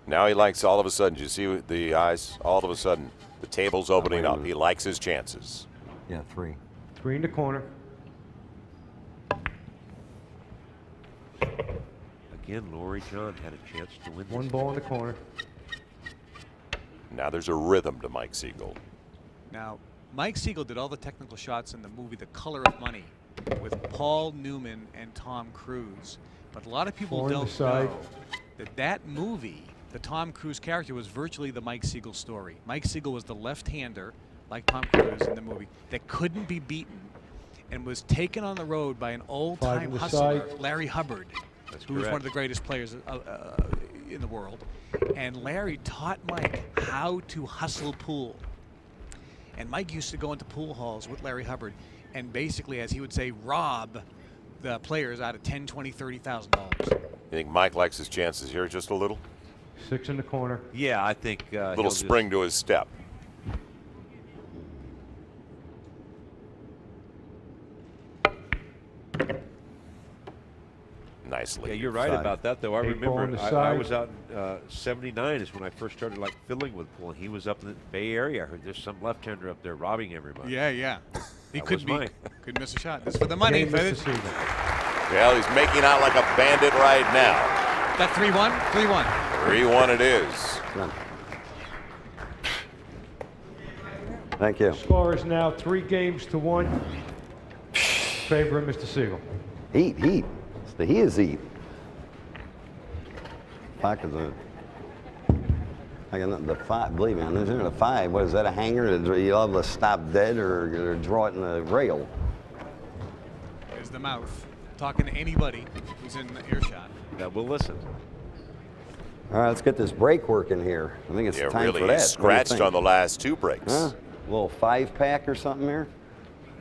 F: Now he likes all of a sudden, you see the eyes? All of a sudden, the table's opening
A: wait a
F: up.
A: minute.
F: He likes his chances.
A: Yeah, 3.
D: 3 in the corner.
B: Again, Loree John had a chance to win this.
D: 1 ball in the corner.
F: Now there's a rhythm to Mike Sigel.
C: Now, Mike Sigel did all the technical shots in the movie The Color of Money with Paul Newman and Tom Cruise. But a lot of people
D: 4 on the
C: don't
D: side.
C: know that movie, the Tom Cruise character, was virtually the Mike Sigel story. Mike Sigel was the left-hander, like Tom Cruise in the movie, that couldn't be beaten. and was taken on the road by an old-time
D: the
C: hustler,
D: side.
C: Larry Hubbard,
B: That's
C: who was one
B: correct.
C: of the greatest players in the world. And Larry taught Mike how to hustle pool. And Mike used to go into pool halls with Larry Hubbard and basically, as he would say, rob the players out of $10,000, $20,000, $30,000.
F: You think Mike likes his chances here just a little?
D: 6 in the corner.
B: Yeah, I think
F: A little spring to his step. Nicely.
B: Yeah, you're right
A: Side.
B: about that, though. I
D: Eight ball on
B: remember
D: the
B: I
D: side.
B: was out in '79 is when I first started like fiddling with pool, and he was up in the Bay Area. I heard there's some left-hander up there robbing everybody.
C: Yeah, yeah. He
B: That
C: could
B: was
C: be.
B: mine.
C: Could miss a shot. This is for the money.
D: Game, Mr. Siegel.
F: Well, he's making out like a bandit right now.
C: That 3-1? 3-1.
F: 3-1 it is.
A: Done. Thank you.
D: Score is now 3-1. Favor of Mr. Siegel.
A: Heat, heat. The heat is heat. Fuck is a. I got the 5. Believe me, I'm listening to the 5. What is that? A hanger that you'll have to stop dead or draw it in the rail?
C: There's the mouth. Talking to anybody who's in the earshot.
B: Yeah, we'll listen.
A: All right, let's get this break working here. I think it's
F: Yeah,
A: time
F: really
A: for that.
F: he's scratched on the last 2 breaks.
A: Huh? A little 5-pack or something here.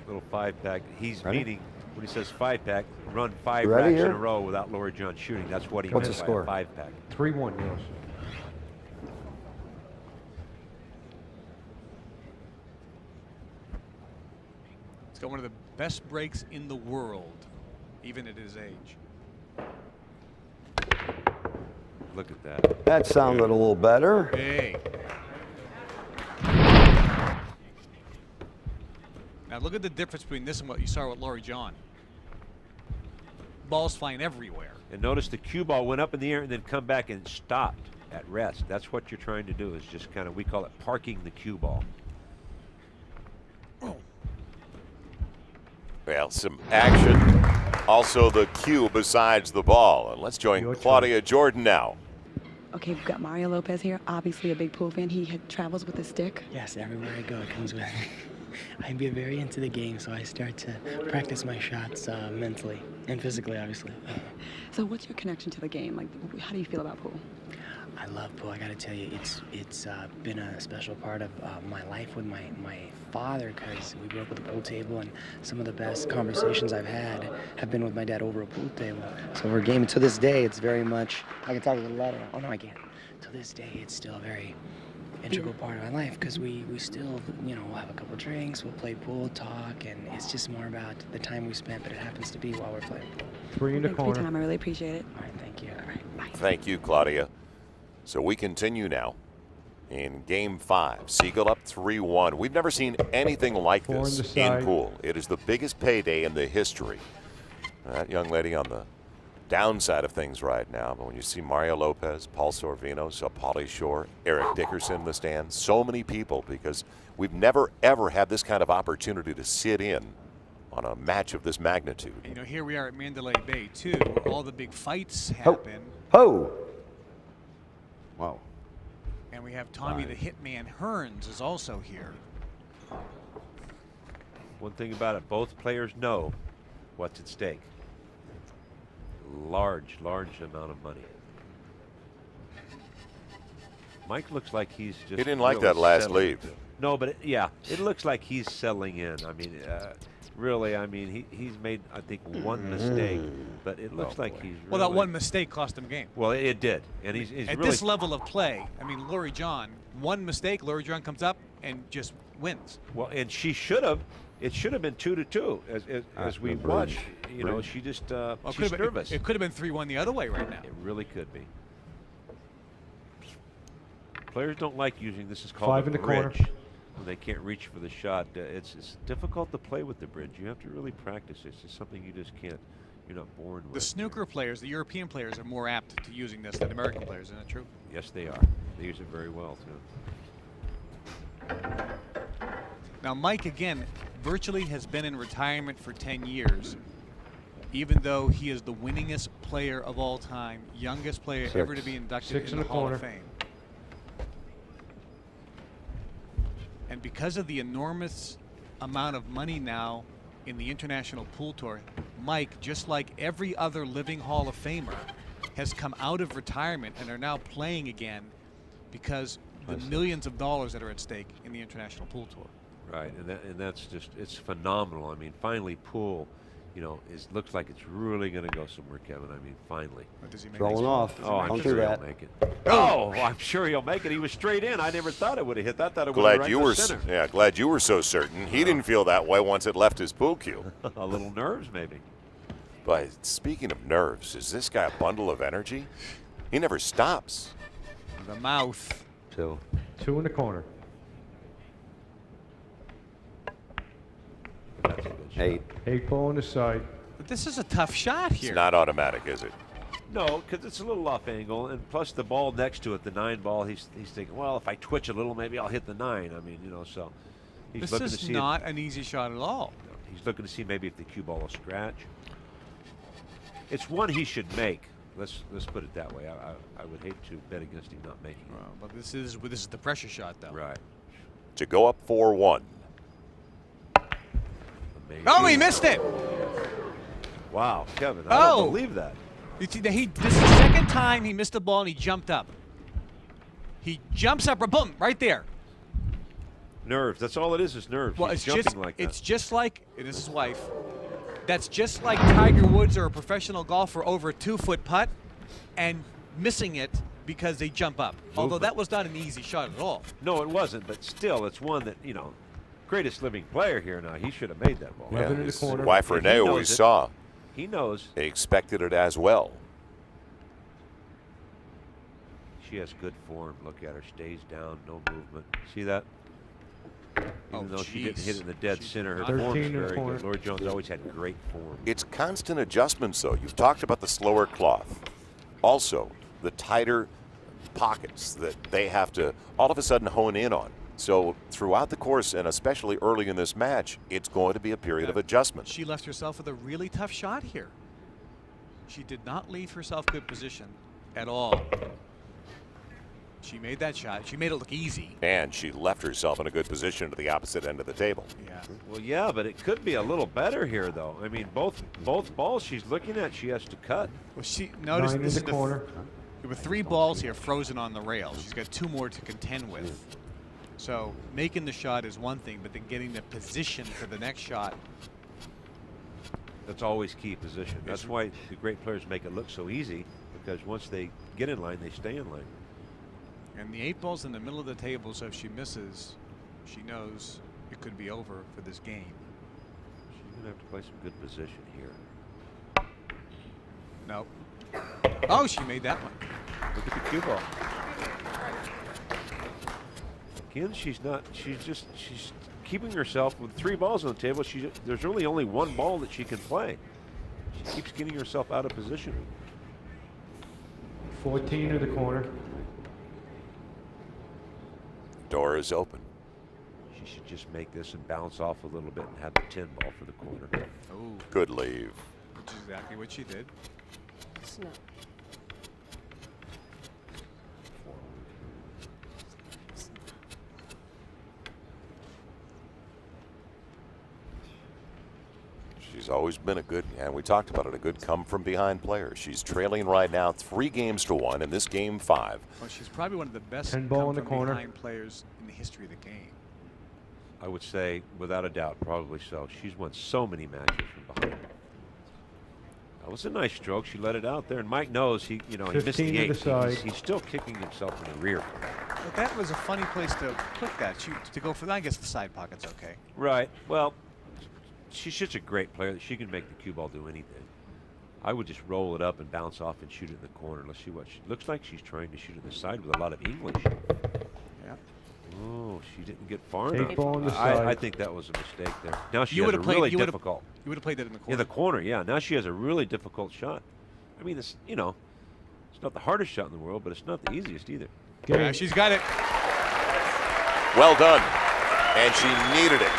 B: Little 5-pack. He's
A: Ready?
B: meaning when he says 5-pack, run 5
A: You ready
B: racks in
A: here?
B: a row without Loree John shooting. That's what he
A: What's
B: meant
A: the
B: by
A: score?
B: a 5-pack.
D: 3-1, yes.
C: He's got one of the best breaks in the world, even at his age.
B: Look at that.
A: That sounded a little better.
C: Hey. Now look at the difference between this and what you saw with Loree John. Balls flying everywhere.
B: And notice the cue ball went up in the air and then come back and stopped at rest. That's what you're trying to do, is just kind of, we call it parking the cue ball.
F: Well, some action. Also the cue besides the ball. And let's join
D: Your
F: Claudia Jordan now.
G: Okay, we've got Mario Lopez here, obviously a big pool fan. He travels with a stick.
H: Yes, everywhere I go, it comes with me. I get very into the game, so I start to practice my shots mentally and physically, obviously.
G: So what's your connection to the game? Like, how do you feel about pool?
H: I love pool. I got to tell you, it's been a special part of my life with my father, because we grew up with a pool table, and some of the best conversations I've had have been with my dad over a pool table. So over a game, to this day, it's very much, I can talk a little louder. Oh, no, I can't. To this day, it's still a very integral part of my life, because we still, we'll have a couple drinks, we'll play pool, talk, and it's just more about the time we spent, but it happens to be while we're playing pool.
D: 3 in the
G: Thanks for your
D: corner.
G: time. I really appreciate it.
H: All right, thank you.
G: All right, bye.
F: Thank you, Claudia. So we continue now in Game 5. Sigel up 3-1. We've never seen anything like
D: 4 on
F: this
D: the
F: in
D: side.
F: pool. It is the biggest payday in the history. That young lady on the downside of things right now, but when you see Mario Lopez, Paul Sorvino, Pauly Shore, Eric Dickerson in the stands, so many people, because we've never ever had this kind of opportunity to sit in on a match of this magnitude.
C: And, here we are at Mandalay Bay, too, where all the big fights happen.
A: Ho! Wow.
C: And we have Tommy the Hitman Hearns is also here.
B: One thing about it, both players know what's at stake. Large amount of money. Mike looks like he's just.
F: He didn't like
B: really
F: that last
B: settling
F: leave.
B: in. No, but it looks like he's settling in. I mean, really, I mean, he's made, I think, one mistake, but it looks like he's.
C: Well, that
B: really-
C: one mistake cost him game.
B: Well, it did, and he's
C: At
B: really.
C: this level of play, I mean, Loree John, one mistake, Loree John comes up and just wins.
B: Well, and she should have. It should have been 2-2 as we
A: the
B: watch.
A: bridge.
B: She just
C: Well,
B: she's nervous.
C: It could have been 3-1 the other way right now.
B: It really could be. Players don't like using this. Is called
D: 5
B: a
D: in the corner.
B: bridge. When they can't reach for the shot, it's difficult to play with the bridge. You have to really practice. It's just something you just can't. You're not born with.
C: The snooker players, the European players, are more apt to using this than American players. Isn't that true?
B: Yes, they are. They use it very well too.
C: Now, Mike, again, virtually has been in retirement for 10 years, even though he is the winningest player of all time, youngest player ever to be inducted
D: 6
C: in
D: in
C: the
D: the
C: Hall
D: corner.
C: of Fame. And because of the enormous amount of money now in the International Pool Tour, Mike, just like every other living Hall of Famer, has come out of retirement and are now playing again because the millions of dollars that are at stake in the International Pool Tour.
B: Right, and that's just, it's phenomenal. I mean, finally, pool, you know, looks like it's really going to go somewhere, Kevin. I mean, finally.
C: Does he make
A: Rolling
C: these?
A: off.
B: Oh, I'm
A: Don't
B: sure
A: do
B: he'll
A: that.
B: make it. Oh, I'm sure he'll make it. He was straight in. I never thought it would have hit. I thought it would have
F: Glad
B: right
F: you
B: in the
F: were,
B: center.
F: glad you were so certain. He didn't feel that way once it left his pool cue.
B: A little nerves, maybe.
F: But speaking of nerves, is this guy a bundle of energy? He never stops.
C: The mouth.
A: 2.
D: 2 in the corner.
B: That's a good shot.
A: 8.
D: 8 ball on the side.
C: But this is a tough shot here.
F: It's not automatic, is it?
B: No, because it's a little off angle, and plus the ball next to it, the 9 ball. He's thinking, well, if I twitch a little, maybe I'll hit the 9. I mean, you know, so he's
C: This
B: looking to
C: is
B: see.
C: not an easy shot at all.
B: He's looking to see maybe if the cue ball will scratch. It's one he should make. Let's put it that way. I would hate to bet against him not making it.
C: Well, but this is the pressure shot, though.
B: Right.
F: To go up 4-1.
B: Amazing.
C: Oh, he missed it.
B: Wow, Kevin, I
C: Oh.
B: don't believe that.
C: You see, this is the second time he missed the ball and he jumped up. He jumps up, boom, right there.
B: Nerves. That's all it is nerves.
C: Well,
B: He's jumping like that.
C: it's just like, and this is his wife. That's just like Tiger Woods or a professional golfer over a 2-foot putt and missing it because they jump up. Although that was not an easy shot at all.
B: No, it wasn't, but still, it's one that, you know, greatest living player here now. He should have made that ball.
D: 11 in the
F: His
D: corner.
F: wife
B: And he
F: Renee
B: knows
F: always
B: it.
F: saw.
B: He knows
F: They expected it as well.
B: she has good form. Look at her. Stays down, no movement. See that? Even though she didn't
C: jeez.
B: hit it in the dead
C: She's
B: center, her
C: not-
B: form's
D: 13 in the
B: very
D: corner.
B: good. Loree Jones always had great form.
F: It's constant adjustments, though. You've talked about the slower cloth. Also, the tighter pockets that they have to all of a sudden hone in on. So throughout the course, and especially early in this match, it's going to be a period of adjustment.
C: She left herself with a really tough shot here. She did not leave herself good position at all. She made that shot. She made it look easy.
F: And she left herself in a good position to the opposite end of the table.
C: Yeah.
B: Well, yeah, but it could be a little better here, though. I mean, both balls she's looking at, she has to cut.
C: Well, she notice
D: 9 in
C: this
D: the
C: is
D: corner.
C: there were 3 balls here frozen on the rail. She's got 2 more to contend with. So making the shot is one thing, but then getting the position for the next shot.
B: That's always key position. That's why the great players make it look so easy, because once they get in line, they stay in line.
C: And the 8 ball's in the middle of the table, so if she misses, she knows it could be over for this game.
B: She's going to have to play some good position here.
C: Nope. Oh, she made that one.
B: Look at the cue ball. Again, she's keeping herself with 3 balls on the table. There's really only 1 ball that she can play. She keeps getting herself out of position.
D: 14 in the corner.
F: Door is open.
B: She should just make this and bounce off a little bit and have the 10 ball for the corner.
C: Oh,
F: Good leave.
C: which is exactly what she did.
E: It's not.
F: She's always been a good, and we talked about it, a good come-from-behind player. She's trailing right now 3 games to 1 in this game 5.
C: Well, she's probably one of the best
D: 10 ball in the corner.
C: come-from-behind players in the history of the game.
B: I would say, without a doubt, probably so. She's won so many matches from behind. That was a nice stroke. She let it out there, and Mike knows he missed
D: 15
B: the
D: to
B: 8.
D: the side.
B: He's still kicking himself in the rear.
C: But that was a funny place to put that. To go for that, I guess the side pocket's okay.
B: Right. Well, she's such a great player that she can make the cue ball do anything. I would just roll it up and bounce off and shoot it in the corner. Let's see what she looks like. She's trying to shoot it in the side with a lot of English.
C: Yeah.
B: Oh, she didn't get far
D: 8
B: enough.
D: ball on the
B: I
D: side.
B: think that was a mistake there. Now she
C: You
B: has a
C: would've played-
B: really
C: you would've-
B: difficult.
C: You would have played that in the corner.
B: In the corner, yeah. Now she has a really difficult shot. I mean, it's it's not the hardest shot in the world, but it's not the easiest either.
C: Yeah,
D: Game.
C: she's got it.
F: Well done. And she needed it.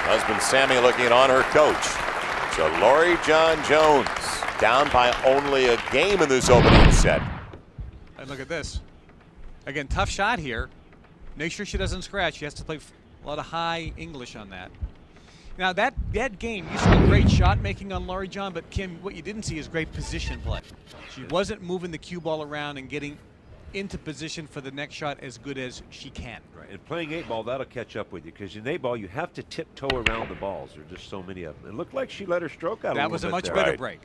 F: Husband Sammy looking on her coach. So Loree John Jones down by only a game in this opening set.
C: And look at this. Again, tough shot here. Make sure she doesn't scratch. She has to play a lot of high English on that. Now that game, you saw great shot making on Loree, John, but Kim, what you didn't see is great position play. She wasn't moving the cue ball around and getting into position for the next shot as good as she can.
B: Right, and playing 8-ball, that'll catch up with you, because in 8-ball, you have to tiptoe around the balls. There are just so many of them. It looked like she let her stroke out a little bit.
C: That was a much
B: there.
C: better
F: Right.
C: break.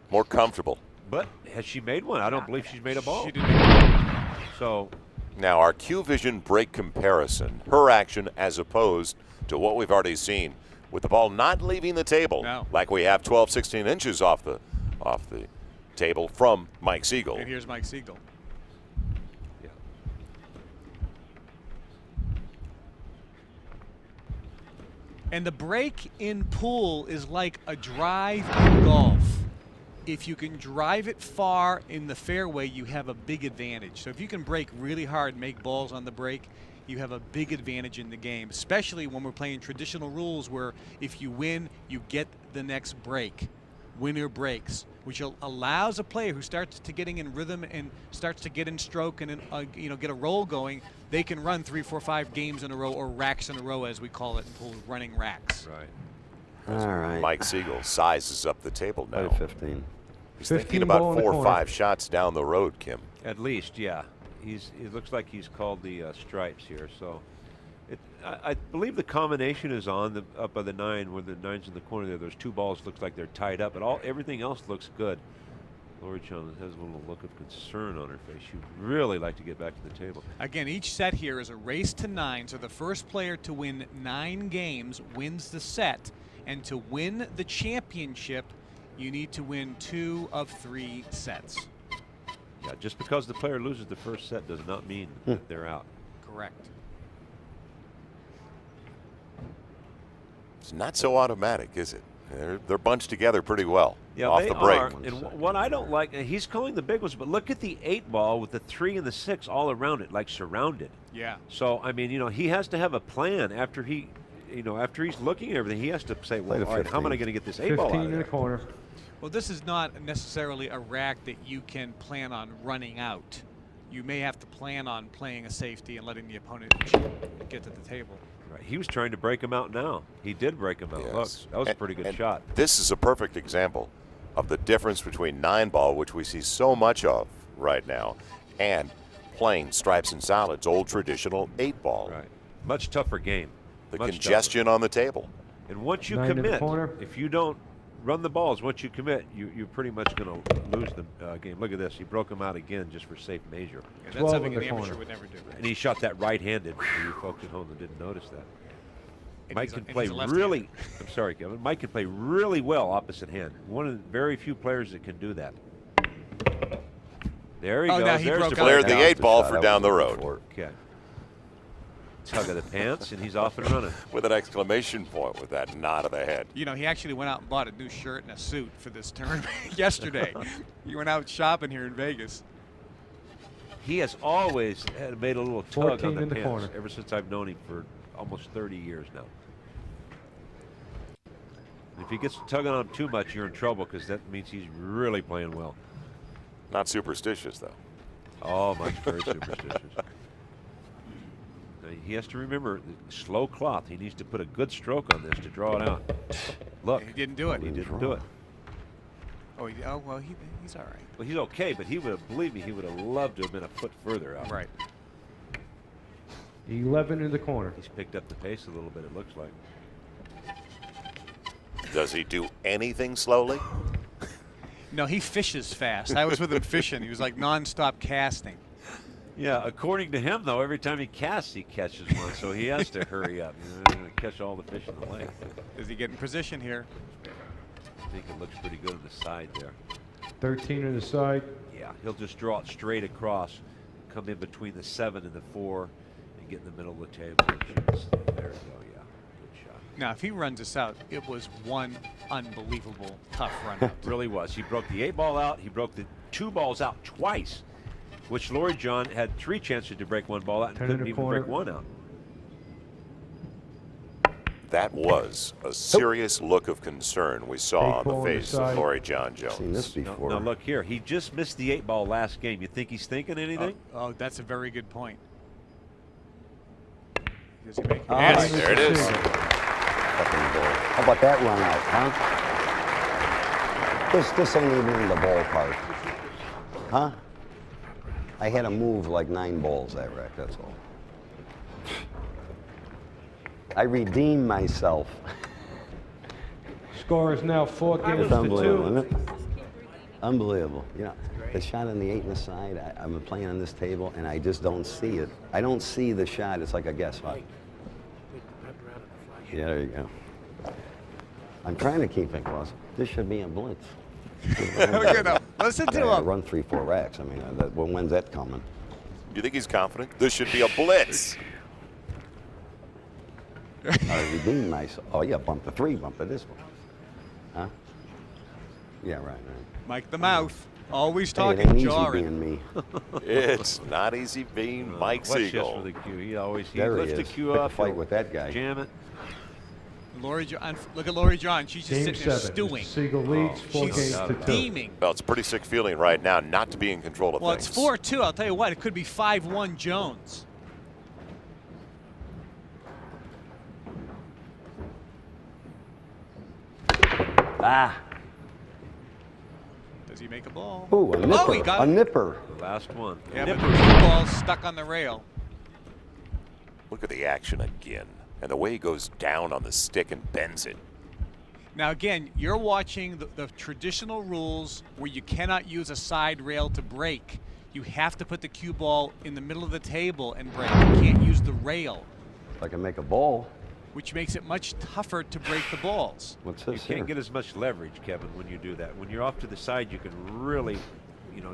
F: More comfortable.
B: But has she made one? I don't believe she's made a ball.
C: She didn't make a ball.
B: So,
F: Now, our Q Vision break comparison, her action as opposed to what we've already seen with the ball not leaving the table,
C: No.
F: like we have 12, 16 inches off the table from Mike Sigel.
C: And here's Mike Sigel.
B: yeah.
C: And the break in pool is like a drive in golf. If you can drive it far in the fairway, you have a big advantage. So if you can break really hard and make balls on the break, you have a big advantage in the game, especially when we're playing traditional rules where if you win, you get the next break. Winner breaks, which allows a player who starts to getting in rhythm and starts to get in stroke and get a roll going, they can run 3, 4, 5 games in a row, or racks in a row as we call it in pool, running racks.
B: Right.
A: All right.
F: Mike Sigel sizes up the table now.
A: Play 15.
F: He's
D: 15
F: thinking about
D: ball in the
F: 4 or
D: corner.
F: 5 shots down the road, Kim.
B: At least, yeah. It looks like he's called the stripes here. So, I believe the combination is on up by the 9, where the 9's in the corner there. Those 2 balls looks like they're tied up, but everything else looks good. Loree John has a little look of concern on her face. She'd really like to get back to the table.
C: Again, each set here is a race to 9, so the first player to win 9 games wins the set. And to win the championship, you need to win 2 of 3 sets.
B: Yeah, just because the player loses the first set does not mean that they're out.
C: Correct.
F: It's not so automatic, is it? They're bunched together pretty well
B: Yeah,
F: off
B: they
F: the break.
B: are. And what I don't like, he's calling the big ones, but look at the 8-ball with the 3 and the 6 all around it, like surrounded.
C: Yeah.
B: So, I mean, he has to have a plan after he's looking at everything. He has to say, well,
A: Play the
B: all right, how am I
A: 15.
B: going to get this 8-ball out
D: 15
B: of
D: in
B: there?
D: the corner.
C: Well, this is not necessarily a rack that you can plan on running out. You may have to plan on playing a safety and letting the opponent get to the table.
B: Right. He was trying to break him out now. He did break him out.
F: Yes.
B: Look, that was a pretty good
F: And
B: shot.
F: This is a perfect example of the difference between 9-ball, which we see so much of right now, and playing stripes and solids, old traditional 8-ball.
B: Right. Much tougher game.
F: The
B: Much
F: congestion on the table.
B: tougher. And once you
D: 9 in the
B: commit,
D: corner.
B: if you don't run the balls, once you commit, you're pretty much going to lose the game. Look at this. He broke him out again just for safe measure.
C: Yeah,
D: 12
C: that's something
D: in
C: an
D: the
C: amateur
D: corner.
C: would never do.
B: And he shot that right-handed for you folks at home that didn't notice that.
C: And
B: Mike
C: he's
B: can
C: a- and
B: play
C: he's a left-hander.
B: really, I'm sorry, Kevin. Mike can play really well opposite hand. One of the very few players that can do that. There he
C: Oh,
B: goes.
C: now he
B: There's
C: broke
B: the
C: out.
F: Cleared
B: break.
F: the
A: That was
F: 8-ball
A: shot.
F: for
A: That
F: down
A: was
F: the
A: a
F: road.
A: fork.
B: Okay. Tug of the pants, and he's off and running.
F: With an exclamation point with that nod of the head.
C: You know, he actually went out and bought a new shirt and a suit for this tournament yesterday. He went out shopping here in Vegas.
B: He has always made a little tug
D: 14
B: on the
D: in the
B: pants
D: corner.
B: ever since I've known him for almost 30 years now. If he gets tugging on him too much, you're in trouble, because that means he's really playing well.
F: Not superstitious, though.
B: Oh, Mike's very superstitious. Now, he has to remember the slow cloth. He needs to put a good stroke on this to draw it out. Look,
C: He didn't do it.
B: he didn't do it.
C: Oh, well, he's all right.
B: Well, he's okay, but he would have, believe me, he would have loved to have been a foot further out.
C: Right.
D: 11 in the corner.
B: He's picked up the pace a little bit, it looks like.
F: Does he do anything slowly?
C: No, he fishes fast. I was with him fishing. He was like nonstop casting.
B: Yeah, according to him, though, every time he casts, he catches one, so he has to hurry up and catch all the fish in the lake.
C: Does he get in position here?
B: I think it looks pretty good on the side there.
D: 13 in the side.
B: Yeah, he'll just draw it straight across, come in between the 7 and the 4, and get in the middle of the table. And shoots. There we go, yeah. Good shot.
C: Now, if he runs this out, it was one unbelievable tough run out.
B: Really was. He broke the 8-ball out. He broke the 2 balls out twice, which Loree John had 3 chances to break 1 ball out and
D: 10 in
B: couldn't
D: the
B: even
D: corner.
B: break 1 out.
F: That was a serious look of concern we saw on
D: 8
F: the
D: ball on the
F: face of
D: side.
F: Loree John
A: Seen this
F: Jones.
A: before.
B: Now look here. He just missed the 8-ball last game. You think he's thinking anything?
C: Oh, that's a very good point. Does he make it?
A: Oh,
C: Yes.
F: There it is.
A: fucking ball. How about that run out, huh? This ain't even in the ballpark. Huh? I had to move like 9 balls that rack, that's all. I redeemed myself.
D: Score is now 4 games
A: It's
D: to
A: unbelievable,
D: 2.
A: isn't it? Unbelievable. You know, the shot on the 8 and the side, I've been playing on this table and I just don't see it. I don't see the shot. It's like a guess, huh? Yeah, there you go. I'm trying to keep it close. This should be a blitz.
C: You know, listen to him.
A: Run 3-4 racks. I mean, when's that coming?
F: You think he's confident? This should be a blitz.
A: I redeemed myself. Oh, yeah, bump the 3, bump the this one. Huh? Yeah, right.
C: Mike the Mouth, always
A: Hey, it
C: talking
A: ain't easy
C: jarring.
A: being me.
F: It's not easy being Mike
B: Watch this
F: Sigel.
B: for the cue. He always
A: There he
B: lifts the
A: is.
B: cue
A: Pick a
B: up.
A: fight
B: he'll
A: with that guy.
B: Jam it.
C: Loree John, look at Loree John. She's just
D: Game
C: sitting there
D: 7.
C: stewing.
D: Siegel leads 4
C: She's
D: games to 2.
C: steaming.
F: Well, it's a pretty sick feeling right now not to be in control of
C: Well,
F: things.
C: it's 4-2. I'll tell you what, it could be 5-1 Jones.
A: Ah.
C: Does he make a ball?
A: Ooh, a nipper.
C: Oh, he got
A: a
C: it.
A: nipper.
B: The last one.
C: Yeah, but
B: Nipper.
C: the cue ball's stuck on the rail.
F: Look at the action again. And the way he goes down on the stick and bends it.
C: Now, again, you're watching the traditional rules where you cannot use a side rail to break. You have to put the cue ball in the middle of the table and break. You can't use the rail,
A: If I can make a ball,
C: which makes it much tougher to break the balls.
A: what's
B: You
A: this
B: can't
A: here?
B: get as much leverage, Kevin, when you do that. When you're off to the side, you can really,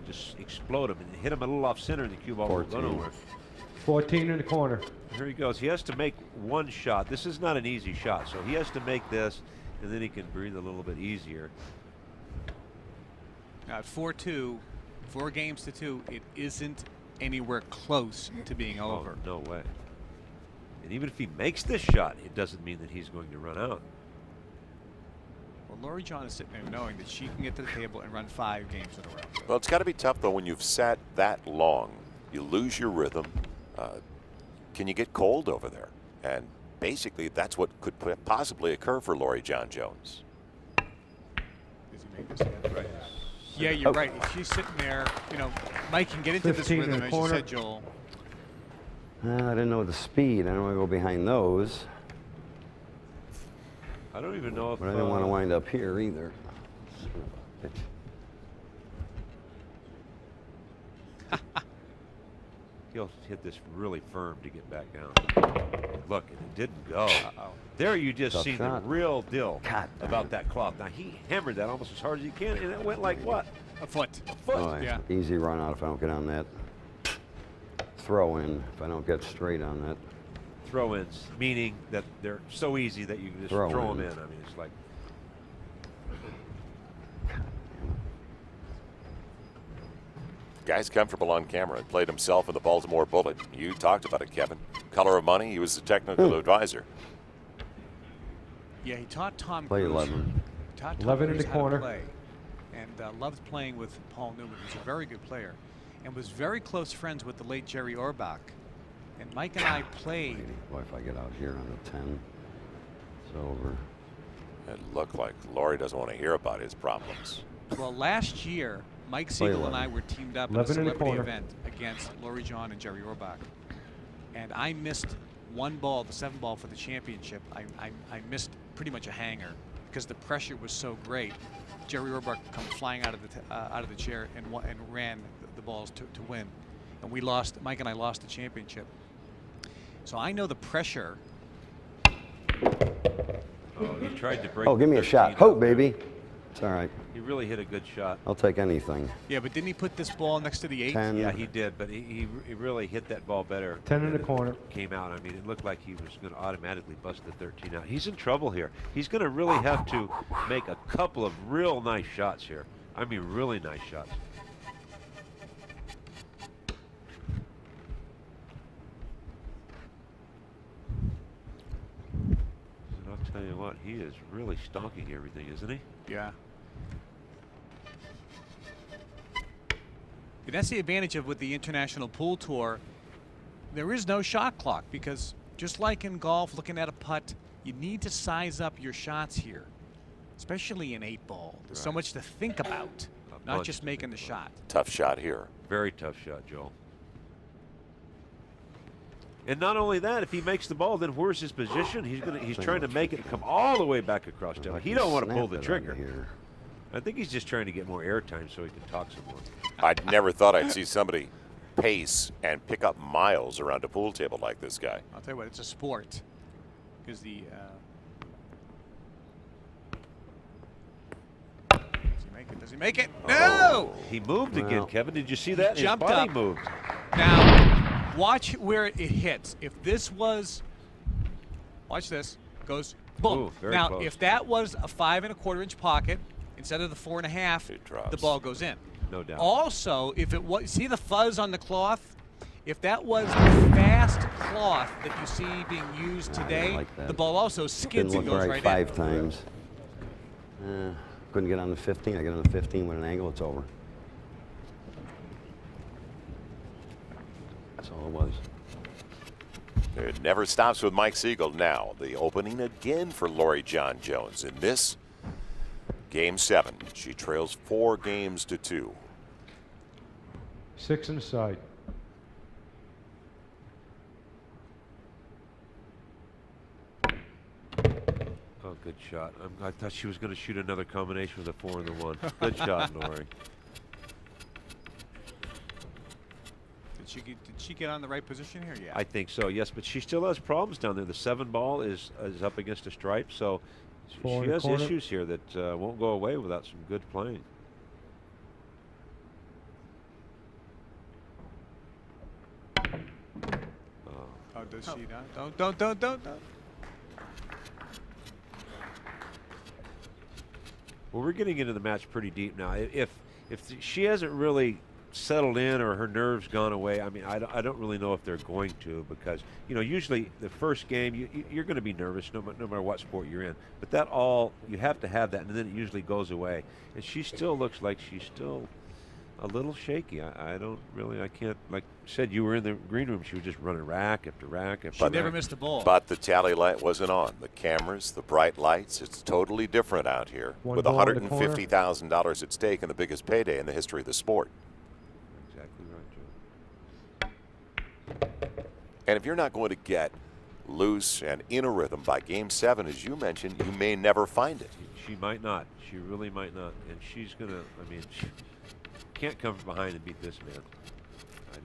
B: just explode him and hit him a little off center, and the cue ball will go
A: 14.
B: nowhere.
D: 14 in the corner.
B: Here he goes. He has to make one shot. This is not an easy shot, so he has to make this, and then he can breathe a little bit easier.
C: Now, at 4-2, 4 games to 2, it isn't anywhere close to being over.
B: Oh, no way. And even if he makes this shot, it doesn't mean that he's going to run out.
C: Well, Loree John is sitting there knowing that she can get to the table and run 5 games in a row.
F: Well, it's got to be tough, though, when you've sat that long. You lose your rhythm. Can you get cold over there? And basically, that's what could possibly occur for Loree John Jones.
C: Does he make this hit? Right. Yeah, you're right. If she's sitting there, Mike can get into this
D: 15 in
C: rhythm,
D: the
C: as you
D: corner.
C: said, Joel.
A: I didn't know the speed. I don't want to go behind those.
B: I don't even know if.
A: But I didn't want to wind up here either.
B: He'll hit this really firm to get back down. Look, it didn't go. There you just
A: Tough
B: see
A: shot.
B: the real deal
A: God damn
B: about
A: it.
B: that cloth. Now, he hammered that almost as hard as he can, and it went like what?
C: A foot.
B: A foot.
A: Oh,
C: Yeah.
A: Easy run out if I don't get on that. Throw in if I don't get straight on that.
B: Throw-ins, meaning that they're so easy that you can just
A: Throw
B: throw
A: in.
B: them in. I mean, it's like
F: Guy's comfortable on camera and played himself in the Baltimore Bullet. You talked about it, Kevin. Color of money, he was the technical advisor.
C: Yeah, he taught Tom
A: Play
C: Cruise.
A: 11.
C: Taught Tom
D: 11 in
C: Cruise
D: the
C: how to
D: corner.
C: play, and loved playing with Paul Newman, who's a very good player, and was very close friends with the late Jerry Orbach. And Mike and I played.
A: Boy, if I get out here on the 10, it's over.
F: It looked like Loree doesn't want to hear about his problems.
C: Well, last year, Mike
A: Play
C: Sigel and
A: 11.
C: I were teamed up in a
D: 11 in the
C: celebrity
D: corner.
C: event against Loree John and Jerry Orbach. And I missed one ball, the 7-ball for the championship. I missed pretty much a hanger because the pressure was so great. Jerry Orbach come flying out of the chair and ran the balls to win. And we lost. Mike and I lost the championship. So I know the pressure.
B: oh, he tried to break.
A: Oh, give me a
B: 13
A: shot.
B: out
A: Hope,
B: there.
A: baby. It's all right.
B: He really hit a good shot.
A: I'll take anything.
C: Yeah, but didn't he put this ball next to the 8?
A: 10.
B: Yeah, he did, but he really hit that ball better.
D: 10 in
B: than
D: the
B: it
D: corner.
B: Came out. I mean, it looked like he was going to automatically bust the 13 out. He's in trouble here. He's going to really have to make a couple of real nice shots here. I mean, really nice shots. And I'll tell you what, he is really stalking everything, isn't he?
C: Yeah. And that's the advantage of with the International Pool Tour. There is no shot clock because just like in golf, looking at a putt, You need to size up your shots here, especially in 8-ball. There's so much to think about, not just making the shot.
F: Tough shot here.
B: Very tough shot, Joel. And not only that, if he makes the ball, then where's his position? He's trying to make it come all the way back across town. He don't want to pull the trigger here. I think he's just trying to get more airtime so he can talk some more.
F: I never thought I'd see somebody pace and pick up miles around a pool table like this guy.
C: I'll tell you what, it's a sport. Because the does he make it? Does he make it? No!
B: He moved again, Kevin. Did you see that? His
C: jumped
B: body
C: up.
B: moved.
C: Now, watch where it hits. If this was, watch this, goes boom.
B: Ooh, very
C: now,
B: close.
C: if that was a 5 1/4-inch pocket instead of the 4 1/2, the ball goes in.
B: No doubt.
C: Also, if it was, see the fuzz on the cloth? If that was the fast cloth that you see being used today,
A: like that.
C: the ball also skids and
A: Didn't look
C: goes
A: right
C: right
A: 5
C: in.
A: times. Couldn't get on the 15. I got on the 15 with an angle. It's over. That's all it was.
F: It never stops with Mike Sigel now. The opening again for Loree John Jones in this Game 7. She trails 4 games to 2.
D: 6 inside.
B: Oh, good shot. I thought she was going to shoot another combination with a 4 and the 1. Good shot, Loree.
C: Did she get on the right position here? Yeah.
B: I think so, yes, but she still has problems down there. The 7 ball is up against a stripe, so
D: Four
B: she
D: in the
B: has
D: corner.
B: issues here that won't go away without some good playing.
C: Oh, does she not? Don't.
B: Well, we're getting into the match pretty deep now. If she hasn't really settled in or her nerves gone away, I mean, I don't really know if they're going to, because usually the first game you're going to be nervous no matter what sport you're in. But that you have to have that, and then it usually goes away. And she still looks like she's still a little shaky. I can't, like you said, you were in the green room. She was just running rack after rack after
C: She
B: rack.
C: never missed the ball.
F: But the tally light wasn't on. The cameras, the bright lights, it's totally different out here.
D: One
F: With
D: ball in the corner.
F: $150,000 at stake and the biggest payday in the history of the sport.
B: Exactly right, Joe.
F: And if you're not going to get loose and in a rhythm by Game 7, as you mentioned, you may never find it.
B: She might not. She really might not. And she's going to, she can't come from behind and beat this man. I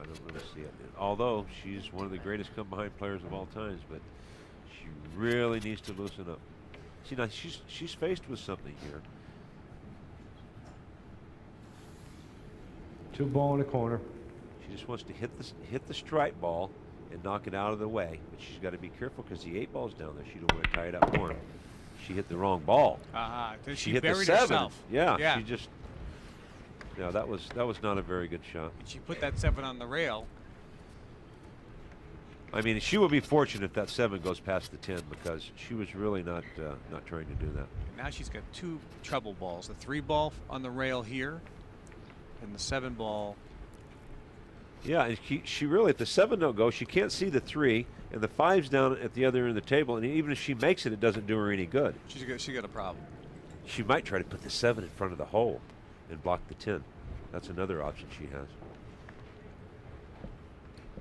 B: don't really see it. And although she's one of the greatest come behind players of all times, but she really needs to loosen up. See, now she's faced with something here.
D: 2 ball in the corner.
B: She just wants to hit the stripe ball and knock it out of the way. But she's got to be careful because the 8 ball's down there. She don't want to tie it up more. She hit the wrong ball.
C: She
B: hit the
C: buried
B: 7.
C: herself.
B: Yeah, she just. Yeah, that was not a very good shot.
C: And she put that 7 on the rail.
B: I mean, she would be fortunate if that 7 goes past the 10, because she was really not trying to do that.
C: And now she's got 2 trouble balls. The 3 ball on the rail here, and the 7 ball.
B: Yeah, and she really, if the 7 don't go, she can't see the 3, and the 5's down at the other end of the table, and even if she makes it, it doesn't do her any good.
C: She got a problem.
B: She might try to put the 7 in front of the hole and block the 10. That's another option she has.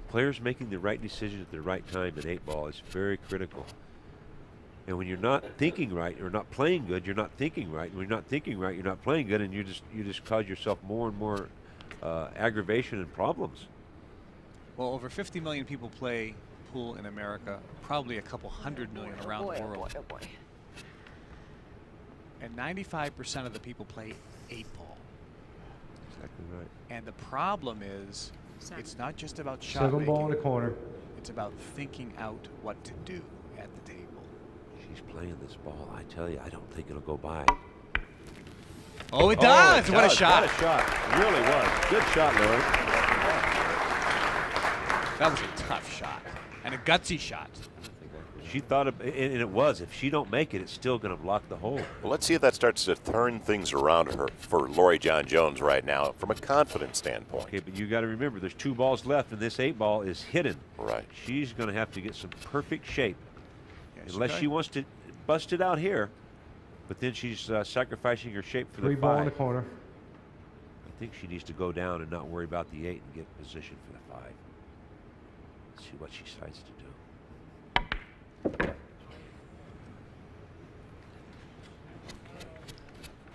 B: Players making the right decision at the right time in 8 ball is very critical. And when you're not thinking right or not playing good, you're not thinking right. When you're not thinking right, you're not playing good, and you just cause yourself more and more aggravation and problems.
C: Well, over 50 million people play pool in America, probably a couple 100 million around the world.
E: Oh boy.
C: And 95% of the people play 8 ball.
B: Exactly right.
C: And the problem is, it's not just about shot
D: 7
C: making.
D: ball in the corner.
C: It's about thinking out what to do at the table.
B: She's playing this ball. I tell you, I don't think it'll go by.
C: Oh, it does!
B: It
C: What a
B: does.
C: shot!
B: What a shot. It really was. Good shot, Loree.
C: That was a tough shot. And a gutsy shot.
B: She thought, and it was. If she don't make it, it's still going to block the hole.
F: Well, let's see if that starts to turn things around for Loree John Jones right now from a confidence standpoint.
B: Okay, but you got to remember, there's 2 balls left, and this 8 ball is hidden.
F: Right.
B: She's going to have to get some perfect shape.
C: Yeah,
B: unless
C: Okay.
B: she wants to bust it out here. But then she's sacrificing her shape for
D: 3
B: the
D: ball
B: 5.
D: in the corner.
B: I think she needs to go down and not worry about the 8 and get in position for the 5. Let's see what she decides to do.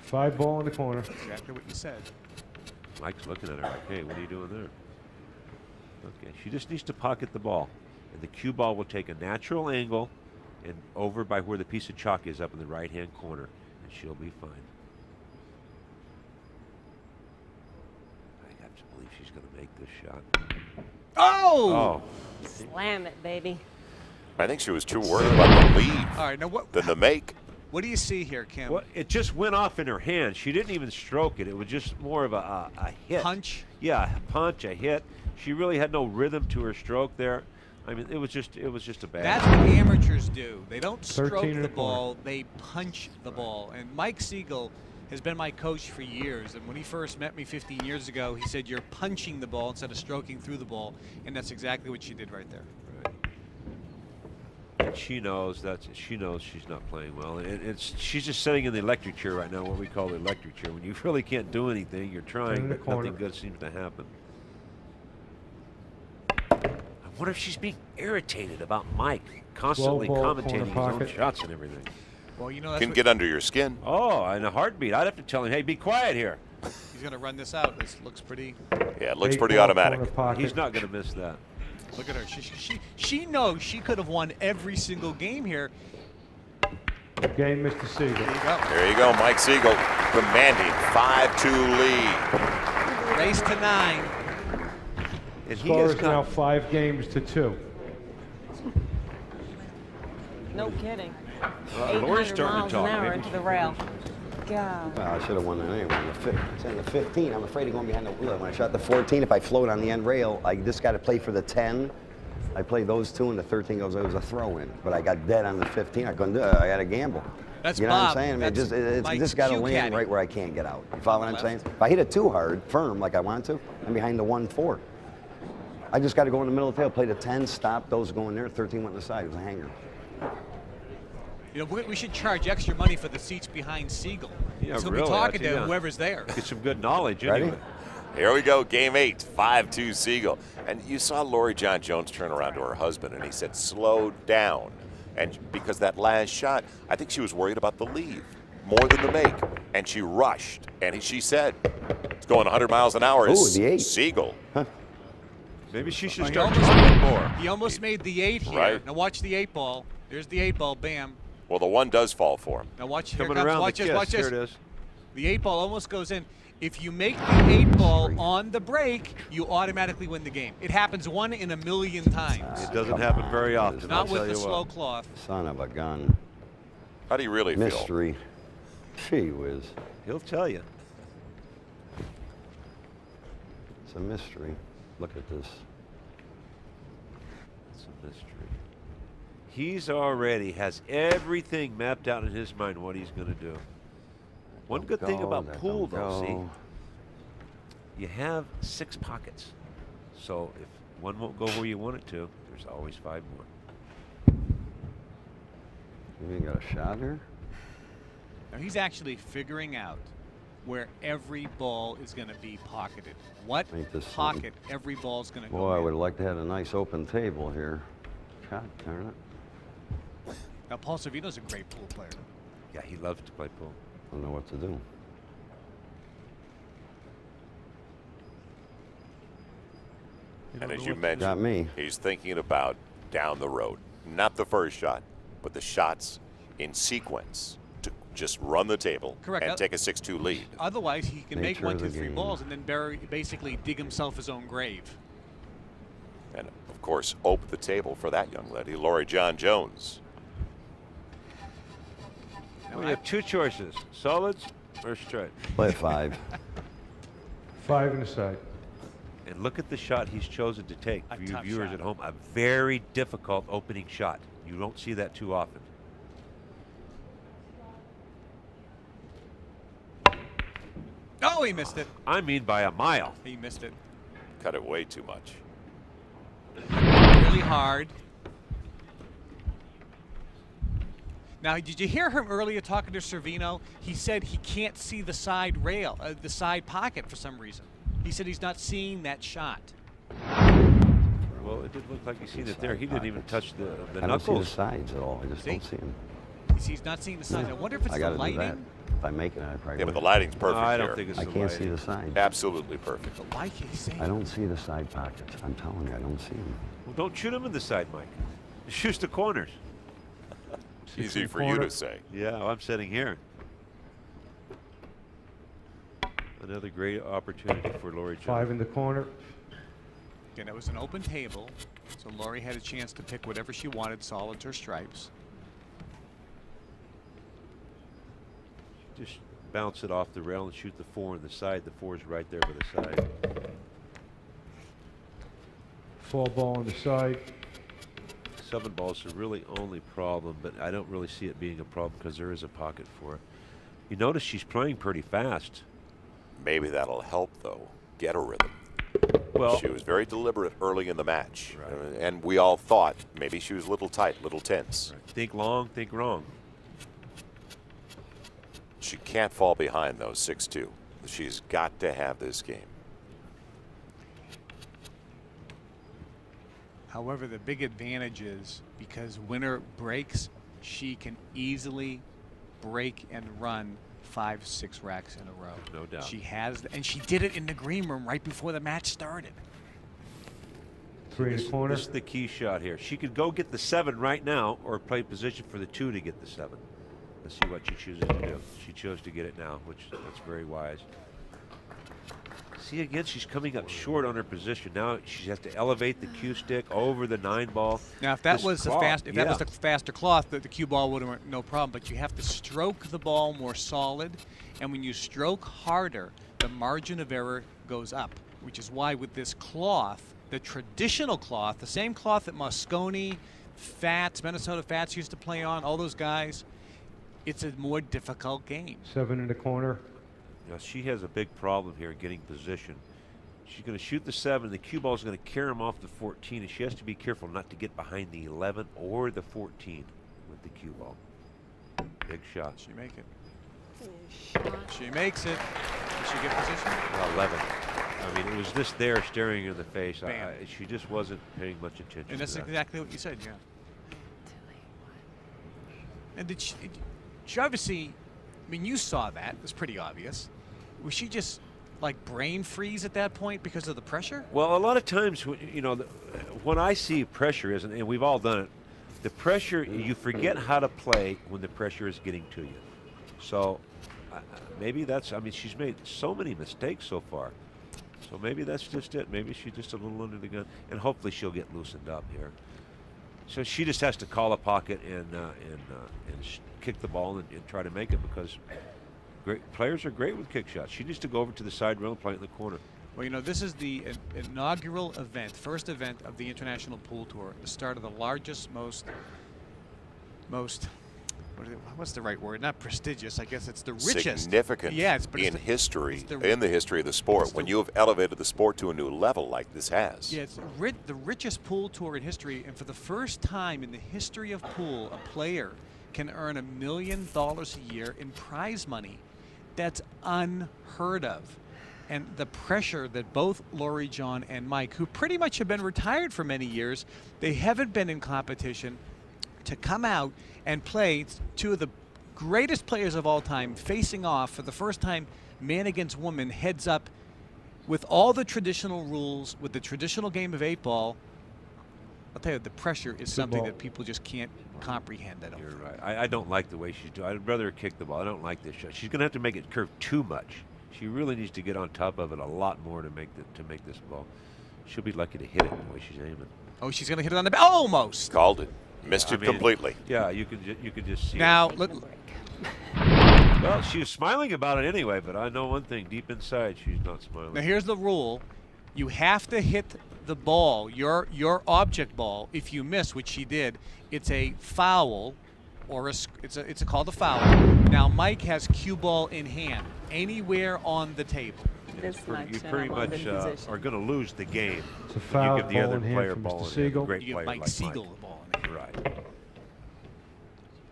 D: 5 ball in the corner.
C: Exactly what you said.
B: Mike's looking at her like, hey, what are you doing there? Okay, she just needs to pocket the ball. And the cue ball will take a natural angle and over by where the piece of chalk is up in the right-hand corner, and she'll be fine. I have to believe she's going to make this shot.
C: Oh!
E: Slam it, baby.
F: I think she was too worried about the lead
C: All right, now
F: than the make.
C: what do you see here, Kim?
B: Well, it just went off in her hand. She didn't even stroke it. It was just more of a hit.
C: Punch?
B: Yeah, a punch, a hit. She really had no rhythm to her stroke there. I mean, it was just a bad.
C: That's what amateurs do. They don't
D: 13
C: stroke
D: and
C: the
D: a quarter.
C: ball, they punch the ball. And Mike Sigel has been my coach for years. And when he first met me 15 years ago, he said, you're punching the ball instead of stroking through the ball. And that's exactly what she did right there.
B: And she knows she's not playing well. And she's just sitting in the electric chair right now, what we call the electric chair. When you really can't do anything, you're trying,
D: In the
B: but
D: corner.
B: nothing good seems to happen. I wonder if she's being irritated about Mike constantly
D: 12 ball,
B: commentating
D: corner
B: his own
D: pocket.
B: shots and everything.
C: Well, you know, that's
F: Can
C: what,
F: get under your skin.
B: Oh, in a heartbeat. I'd have to tell him, hey, be quiet here.
C: he's going to run this out. This looks pretty.
F: Yeah, it looks
D: 8
F: pretty
D: ball,
F: automatic.
D: corner pocket.
B: He's not going to miss that.
C: Look at her. She knows she could have won every single game here.
D: Game, Mr. Siegel.
C: There you go.
F: There you go, Mike Sigel commanding 5-2 lead.
C: Race to 9.
B: And he
D: Score
B: has
D: is now
B: got
D: 5 games to 2.
E: No kidding.
B: Loree's
E: 800
B: starting to
E: miles
B: talk.
E: an hour
B: Maybe
E: into
B: she-
E: the rail. God.
A: Well, I should have won that anyway. It's in the 15. I'm afraid of going behind the wheel. When I shot the 14, if I float on the end rail, I just got to play for the 10. I played those 2, and the 13 goes, it was a throw-in. But I got dead on the 15. I couldn't do it. I got to gamble.
C: That's
A: you know
C: Bob.
A: what I'm saying? I mean,
C: That's
A: it's
C: Mike's
A: just got to
C: cue
A: land
C: caddy.
A: right where I can't get out. You follow what I'm
C: Left.
A: saying? If I hit it too hard, firm, like I want to, I'm behind the 1-4. I just got to go in the middle of the tail, play the 10, stop, those going there, 13 went in the side. It was a hanger.
C: You know, we should charge extra money for the seats behind Sigel.
B: Yeah,
C: He'll
B: really,
C: be talking
B: I tell
C: to
B: ya.
C: whoever's there.
B: Get some good knowledge
A: Ready?
B: anyway.
F: Here we go, game 8, 5-2 Sigel. And you saw Loree John Jones turn around to her husband, and he said, slow down. And because that last shot, I think she was worried about the lead more than the make. And she rushed. And she said, it's going 100 miles an hour.
A: Ooh,
F: Is
A: the 8.
F: Sigel.
B: Maybe she should
C: He
B: start
C: almost-
B: talking more.
C: He almost made the 8 here.
F: Right.
C: Now watch the 8 ball. There's the 8 ball. Bam.
F: Well, the 1 does fall for him.
C: Now watch. Here
B: Coming
C: comes.
B: around
C: Watch
B: the
C: this.
B: kiss.
C: Watch
B: Here
C: this.
B: it is.
C: The 8 ball almost goes in. If you make the 8 ball on the break, you automatically win the game. It happens 1 in a million times.
B: It doesn't happen very often. I'll
C: Not
B: tell
C: with the
B: you
C: slow
B: what.
C: cloth.
A: Son of a gun.
F: How do you really feel?
A: Mystery. Gee whiz.
B: He'll tell you.
A: It's a mystery. Look at this.
B: It's a mystery. He's already has everything mapped out in his mind what he's going to do. One
A: Don't
B: good thing
A: go,
B: about
A: that
B: pool,
A: don't
B: though, see,
A: go.
B: you have 6 pockets. So if one won't go where you want it to, there's always 5 more.
A: You ain't got a shot here?
C: Now he's actually figuring out where every ball is going to be pocketed. What
A: Ain't this
C: pocket every ball is going to
A: Boy,
C: go
A: I
C: in.
A: would like to have a nice open table here. God darn it.
C: Now Paul Savino's a great pool player.
B: Yeah, he loves to play pool.
A: I don't know what to do.
F: And as you
A: Got
F: mentioned,
A: me.
F: he's thinking about down the road. Not the first shot, but the shots in sequence to just run the table
C: Correct.
F: and take a 6-2 lead.
C: Otherwise, he can make
A: Nature
C: 1,
A: of
C: 2,
A: the
C: 3
A: game.
C: balls and then basically dig himself his own grave.
F: And, of course, open the table for that young lady, Loree John Jones.
C: Now,
B: We have 2 choices, solids or straight.
A: Play 5.
D: 5 in the side.
B: And look at the shot he's chosen to take.
C: A
B: For you
C: tough
B: viewers
C: shot.
B: at home, a very difficult opening shot. You don't see that too often.
C: Oh, he missed it.
B: I mean by a mile.
C: He missed it.
F: Cut it way too much.
C: Really hard. Now, did you hear him earlier talking to Servino? He said he can't see the side rail, the side pocket for some reason. He said he's not seeing that shot.
B: Well, it did look like he seen it there. He didn't even touch the
A: I don't see the
B: knuckles.
A: sides at all. I just
C: See?
A: don't see them.
C: He's not seeing the sides. I wonder if it's
A: I
C: the
A: got to do
C: lighting.
A: that. If I make it, I probably
F: Yeah, but the
A: win.
F: lighting's perfect
B: I
F: here.
B: don't think it's
A: I
B: the
A: can't see
B: lighting.
A: the sides.
F: Absolutely perfect.
C: But why can't he see
A: I
C: it?
A: don't see the side pockets. I'm telling you, I don't see them.
B: Well, don't shoot him in the side, Mike. Shoot the corners.
F: Easy for you to say.
B: Yeah, well, I'm sitting here. Another great opportunity for Loree John.
D: 5 in the corner.
C: Again, it was an open table, so Loree had a chance to pick whatever she wanted, solids or stripes.
B: Just bounce it off the rail and shoot the 4 on the side. The 4 is right there by the side.
D: 4 ball on the side.
B: 7 ball's the really only problem, but I don't really see it being a problem because there is a pocket for it. You notice she's playing pretty fast.
F: Maybe that'll help, though, get a rhythm.
B: Well,
F: She was very deliberate early in the match.
B: Right.
F: And we all thought maybe she was a little tight, a little tense.
B: think long, think wrong.
F: She can't fall behind, though, 6-2. She's got to have this game.
C: However, the big advantage is because winner breaks, she can easily break and run 5-6 racks in a row.
B: No doubt.
C: She has, and she did it in the green room right before the match started.
D: 3 in the corner.
B: This is the key shot here. She could go get the 7 right now or play position for the 2 to get the 7. Let's see what she chooses to do. She chose to get it now, which that's very wise. See, again, she's coming up short on her position. Now she has to elevate the cue stick over the 9 ball.
C: Now, if that
B: This
C: was
B: cloth,
C: that was the faster cloth, the cue ball would have went no problem. But you have to stroke the ball more solid, and when you stroke harder, the margin of error goes up. Which is why with this cloth, the traditional cloth, the same cloth that Mosconi, Fats, Minnesota Fats used to play on, all those guys, it's a more difficult game.
D: 7 in the corner.
B: Now she has a big problem here getting position. She's going to shoot the 7. The cue ball is going to carry him off the 14, and she has to be careful not to get behind the 11 or the 14 with the cue ball. Big shot.
C: She make it. She makes it. Does she get position?
B: 11. I mean, it was just there staring her in the face.
C: Bam.
B: She just wasn't paying much attention
C: And that's
B: to that.
C: exactly what you said, yeah. And did she obviously, I mean, you saw that. It was pretty obvious. Was she just like brain freeze at that point because of the pressure?
B: Well, a lot of times, you know, when I see pressure is, and we've all done it, the pressure, you forget how to play when the pressure is getting to you. So maybe that's, I mean, she's made so many mistakes so far. So maybe that's just it. Maybe she's just a little under the gun, and hopefully she'll get loosened up here. So she just has to call a pocket and kick the ball and try to make it, because great players are great with kick shots. She needs to go over to the side rail and play it in the corner.
C: Well, you know, this is the inaugural event, first event of the International Pool Tour, the start of the largest, most what's the right word? Not prestigious. I guess it's the richest.
F: Significant
C: Yeah, it's
F: in history,
C: the
F: in the history of the sport, when you have elevated the sport to a new level like this has.
C: Yeah, it's the richest pool tour in history, and for the first time in the history of pool, a player can earn $1 million a year in prize money. That's unheard of. And the pressure that both Loree John and Mike, who pretty much have been retired for many years, they haven't been in competition, to come out and play two of the greatest players of all time facing off for the first time, man against woman, heads up, with all the traditional rules, with the traditional game of 8-ball. I'll tell you, the pressure is something that people just can't comprehend. I don't
B: You're
C: think.
B: right. I don't like the way she's doing. I'd rather her kick the ball. I don't like this shot. She's going to have to make it curve too much. She really needs to get on top of it a lot more to make this ball. She'll be lucky to hit it the way she's aiming.
C: Oh, she's going to hit it on the back. Almost.
F: Called it. Missed it completely.
B: Yeah, you could just see
C: Now,
B: it.
C: let,
B: Well, she was smiling about it anyway, but I know one thing. Deep inside, she's not smiling.
C: now here's the rule. You have to hit the ball, your object ball. If you miss, which she did, it's a foul, or it's called a foul. Now Mike has cue ball in hand, anywhere on the table.
B: You pretty much are going to lose the game.
D: It's a foul,
B: You give the
D: ball
B: other
D: in hand
B: player
D: from
B: ball
D: Mr.
B: in hand.
D: Sigel.
B: Great
C: You give
B: player
C: Mike
B: like
C: Sigel
B: Mike.
C: the ball in hand.
B: Right.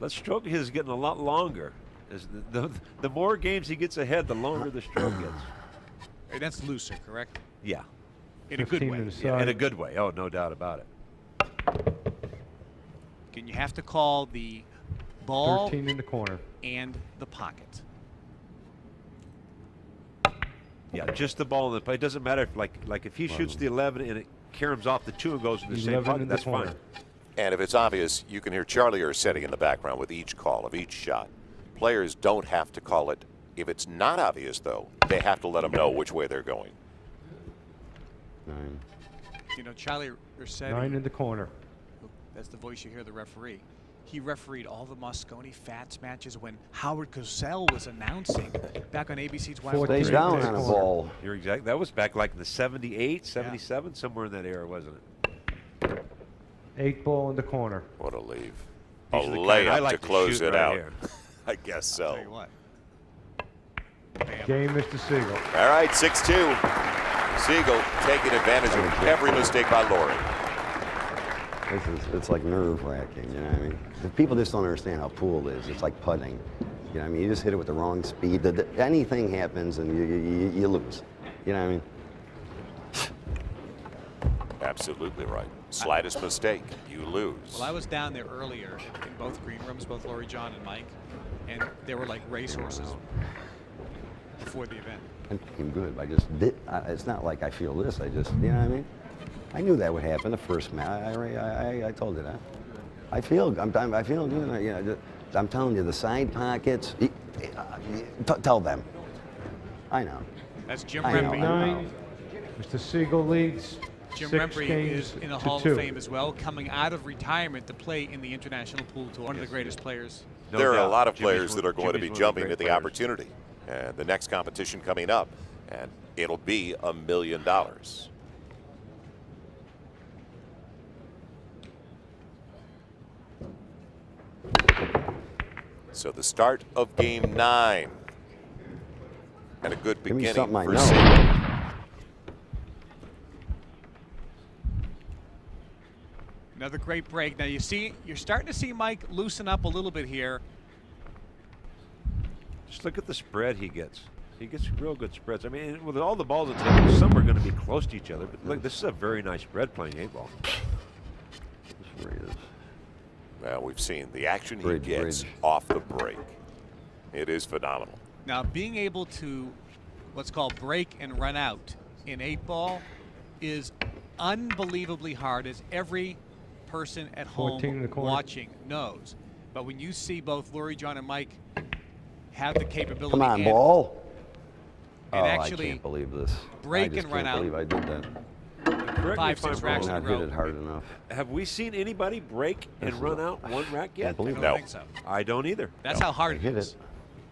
B: That stroke of his is getting a lot longer. As the more games he gets ahead, the longer the stroke gets.
C: Hey, that's looser, correct?
B: Yeah.
C: In a good
D: 15
C: way.
D: to the
B: Yeah,
D: side.
B: in a good way. Oh, no doubt about it.
C: Again, you have to call the ball
D: 13 in the corner.
C: and the pocket.
B: Yeah, just the ball in the play. It doesn't matter if like if he shoots the 11 and it caroms off the 2 and goes in the same
D: 11
B: pocket,
D: in the
B: that's
D: corner.
B: fine.
F: And if it's obvious, you can hear Charlie Ursetti in the background with each call of each shot. Players don't have to call it. If it's not obvious, though, they have to let them know which way they're going.
A: 9.
C: You know, Charlie Ursetti,
D: 9 in the corner.
C: that's the voice you hear the referee. He refereed all the Mosconi Fats matches when Howard Cosell was announcing back on ABC's Wild
D: Fourteen.
A: Stays
C: World.
A: down
D: Days
A: on a
D: corner.
A: ball.
B: You're exact. That was back like in the 78, 77, somewhere in that era, wasn't it?
D: 8 ball in the corner.
F: What a leave.
B: These
F: A
B: are the kind I
F: layup
B: like
F: to close
B: shoot
F: it
B: right
F: out.
B: here.
F: I guess
C: Tell
F: so.
C: you what. Bam.
D: Game, Mr. Siegel.
F: All right, 6-2. Siegel taking advantage of every mistake by Loree.
A: It's like nerve wracking, you know what I mean? The people just don't understand how pool is. It's like putting. You know what I mean? You just hit it with the wrong speed. Anything happens and you lose. You know what I mean?
F: Absolutely right. Slightest mistake, you lose.
C: Well, I was down there earlier in both green rooms, both Loree, John, and Mike, and they were like racehorses before the event.
A: I became good. It's not like I feel this. I just, you know what I mean? I knew that would happen the first match. I told you that. I feel good. You know, I'm telling you, the side pockets. Tell them. I know.
C: That's Jim
A: I know,
C: Rempe.
A: I know.
D: 9. Mr. Siegel leads.
C: Jim
D: 6
C: Rempe
D: games
C: is in a
D: to
C: Hall
D: 2.
C: of Fame as well, coming out of retirement to play in the International Pool Tour. One of the greatest players.
B: No
F: There are a
B: doubt.
F: lot of
B: Jimmy's
F: players that are going to be
B: Jimmy's one of
F: jumping
B: great
F: at the
B: players.
F: opportunity. And the next competition coming up, and it'll be $1 million. So the start of game 9. And a good
A: Give me
F: beginning
A: something I
F: for
A: know.
F: Sigel.
C: Another great break. Now you're starting to see Mike loosen up a little bit here.
B: Just look at the spread he gets. He gets real good spreads. I mean, with all the balls at the table, some are going to be close to each other. But look, this is a very nice spread playing 8-ball.
A: That's where he is.
F: Well, we've seen the action he
A: Bridge,
F: gets
A: bridge.
F: off the break. It is phenomenal.
C: Now being able to what's called break and run out in 8-ball is unbelievably hard, as every person at
D: 14 in the
C: home
D: corner.
C: watching knows. But when you see both Loree, John, and Mike have the capability
A: Come on,
C: and,
A: ball.
C: and
A: I
C: actually
A: can't believe this.
C: break
A: I just
C: and run
A: can't
C: out.
A: believe I did that.
B: Correct me
C: 5,
B: if I'm
C: 6 racks
B: wrong.
C: in a
A: Not hit
C: row.
A: it hard enough.
B: Have we seen anybody break and run out one rack yet?
A: Can't believe
C: I
A: it.
C: don't
F: No.
C: think so.
B: I don't either.
C: That's how hard
A: I
C: it
A: hit
C: is.
A: it.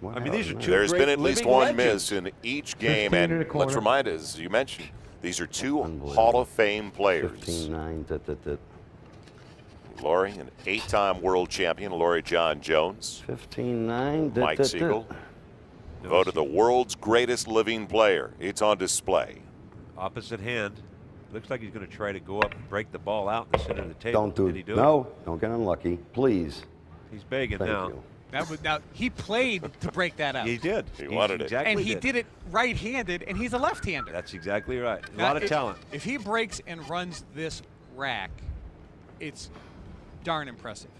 A: What
B: I mean, these are
A: happened
B: two
A: there?
F: There's
B: great
F: been at least
B: living
F: one
B: legends.
F: miss in each game.
D: 15 in
F: And
D: the corner.
F: let's remind, as you mentioned, these are two
A: Unbelievable.
F: Hall of Fame players.
A: 15-9.
F: Loree, an 8-time world champion, Loree John Jones.
A: 15-9.
F: Mike Sigel, voted the world's greatest living player. It's on display.
B: Opposite hand. Looks like he's going to try to go up and break the ball out in the center of the table.
A: Don't do
B: Did he
A: it.
B: do
A: No, don't get unlucky. Please.
B: it? He's begging
A: Thank
B: now.
A: you.
C: Now he played to break that out.
B: He did.
F: He wanted it.
B: exactly
C: And he did it right-handed, and he's a left-hander.
B: That's exactly right. A
C: Now,
B: lot of talent.
C: If he breaks and runs this rack, it's darn impressive.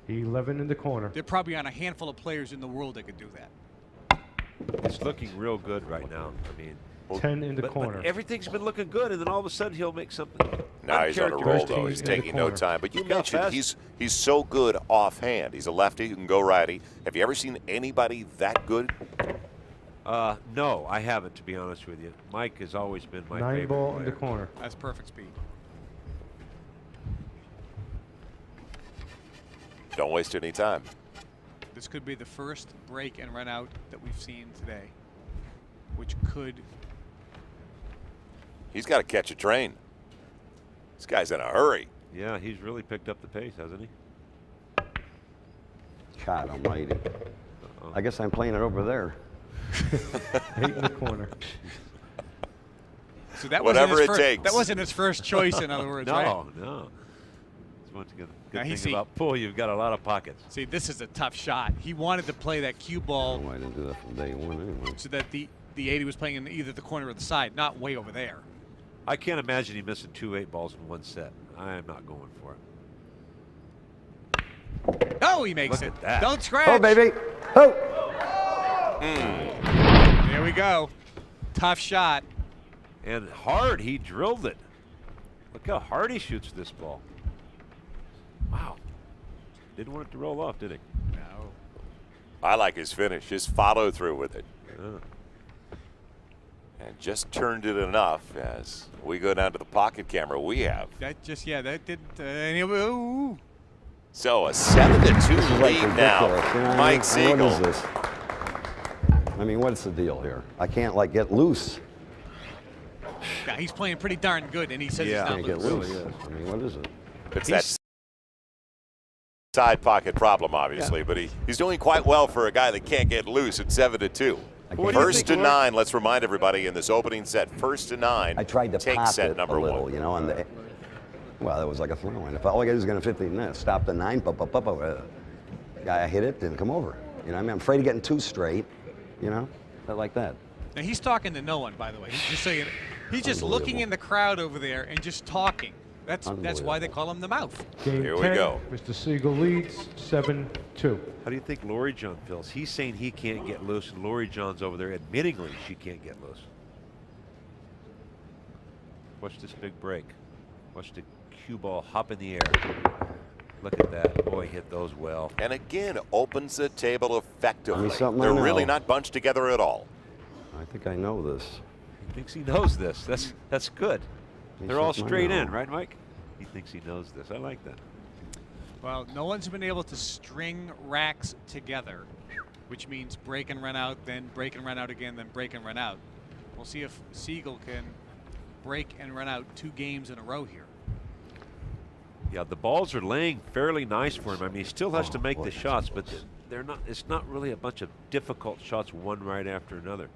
D: 11 in the corner.
C: There probably aren't a handful of players in the world that could do that.
B: It's looking real good right now. I mean,
D: 10 in the
B: but
D: corner.
B: everything's been looking good, and then all of a sudden he'll make something.
F: Now he's on a roll, though.
D: 13
F: He's
D: in the
F: taking no
D: corner.
F: time. But you
B: Look how
F: mentioned
B: fast-
F: he's so good offhand. He's a lefty who can go righty. Have you ever seen anybody that good?
B: No, I haven't, to be honest with you. Mike has always been my
D: 9
B: favorite
D: ball in the
B: player.
D: corner.
C: That's perfect speed.
F: Don't waste any time.
C: This could be the first break and run out that we've seen today, which could.
F: He's got to catch a train. This guy's in a hurry.
B: Yeah, he's really picked up the pace, hasn't he?
A: God almighty. I guess I'm playing it over there.
D: 8 in the corner.
C: So that
F: Whatever
C: wasn't his
F: it takes.
C: That wasn't his first choice, in other words, right?
B: No. Once again,
C: Now,
B: good thing about pool, you've got a lot of pockets.
C: See, this is a tough shot. He wanted to play that cue ball
A: Oh, I didn't do that from day one anyway.
C: so that the 80 was playing in either the corner or the side, not way over there.
B: I can't imagine he missing 2 8-balls in one set. I am not going for it.
C: Oh, he makes
B: Look
C: it.
B: at that.
C: Don't scratch.
A: Oh, baby. Oh.
C: There we go. Tough shot.
B: And hard, he drilled it. Look how hard he shoots this ball. Wow. Didn't want it to roll off, did he?
C: No.
F: I like his finish, his follow through with it.
B: Yeah.
F: And just turned it enough as we go down to the pocket camera we have.
C: That just, yeah, that did. Ooh.
F: So a 7-2
A: This is like
F: lead now.
A: ridiculous. You know what I
F: Mike
A: mean?
F: Sigel.
A: What is this? I mean, what's the deal here? I can't like get loose.
C: Yeah, he's playing pretty darn good, and he says
B: Yeah.
C: he's
A: Can't
C: not
A: get
C: loose.
A: loose.
B: Really is.
A: I mean, what is it?
F: It's that side pocket problem, obviously, but he's doing quite well for a guy that can't get loose at 7-2.
A: What do you
F: First to 9. Let's remind everybody in this opening set. First to 9.
A: I tried to
F: take
A: pop
F: set
A: it
F: number
A: a little,
F: 1.
A: you know, and well, that was like a throw-in. If all I got to do is get in 15 minutes, stop the 9, guy hit it, didn't come over. You know, what I mean, I'm afraid of getting too straight. You know, like that.
C: Now he's talking to no one, by the way. He's just saying, he's just looking in the crowd over there and just talking. That's why they call him the mouth.
D: Game
F: Here we
D: 10,
F: go.
D: Mr. Sigel leads 7-2.
B: How do you think Loree John feels? He's saying he can't get loose, and Loree John's over there admittingly she can't get loose. Watch this big break. Watch the cue ball hop in the air. Look at that. Boy, hit those well.
F: And again, opens the table effectively.
A: something I
F: They're
A: know.
F: really not bunched together at all.
A: I think I know this.
B: He thinks he knows this. That's good. They're all
A: something I
B: straight in,
A: know.
B: right, Mike? He thinks he knows this. I like that.
C: Well, no one's been able to string racks together, which means break and run out, then break and run out again, then break and run out. We'll see if Sigel can break and run out 2 games in a row here.
B: Yeah, the balls are laying fairly nice for him. I mean, he still has to make
A: boy,
B: the
A: that's
B: shots, but they're not. It's not really a bunch of difficult shots, one right after another.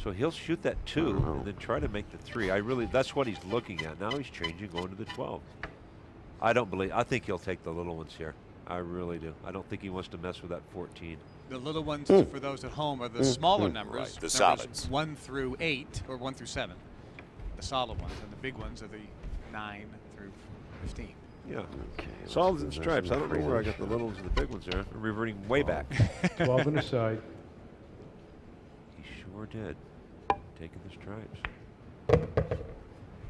B: So he'll shoot that 2 and then try to make the 3. That's what he's looking at. Now he's changing, going to the 12. I think he'll take the little ones here. I really do. I don't think he wants to mess with that 14.
C: The little ones, for those at home, are the smaller numbers.
F: Right, the
C: numbers
F: solids.
C: 1 through 8, or 1 through 7. The solid ones, and the big ones are the 9 through 15.
B: Yeah.
A: Okay,
B: Solids and
A: that's
B: stripes. I don't know
A: enough
B: where I
A: range.
B: got the little ones and the big ones there. I'm reverting way back.
D: 12 on the side.
B: He sure did. Taking the stripes.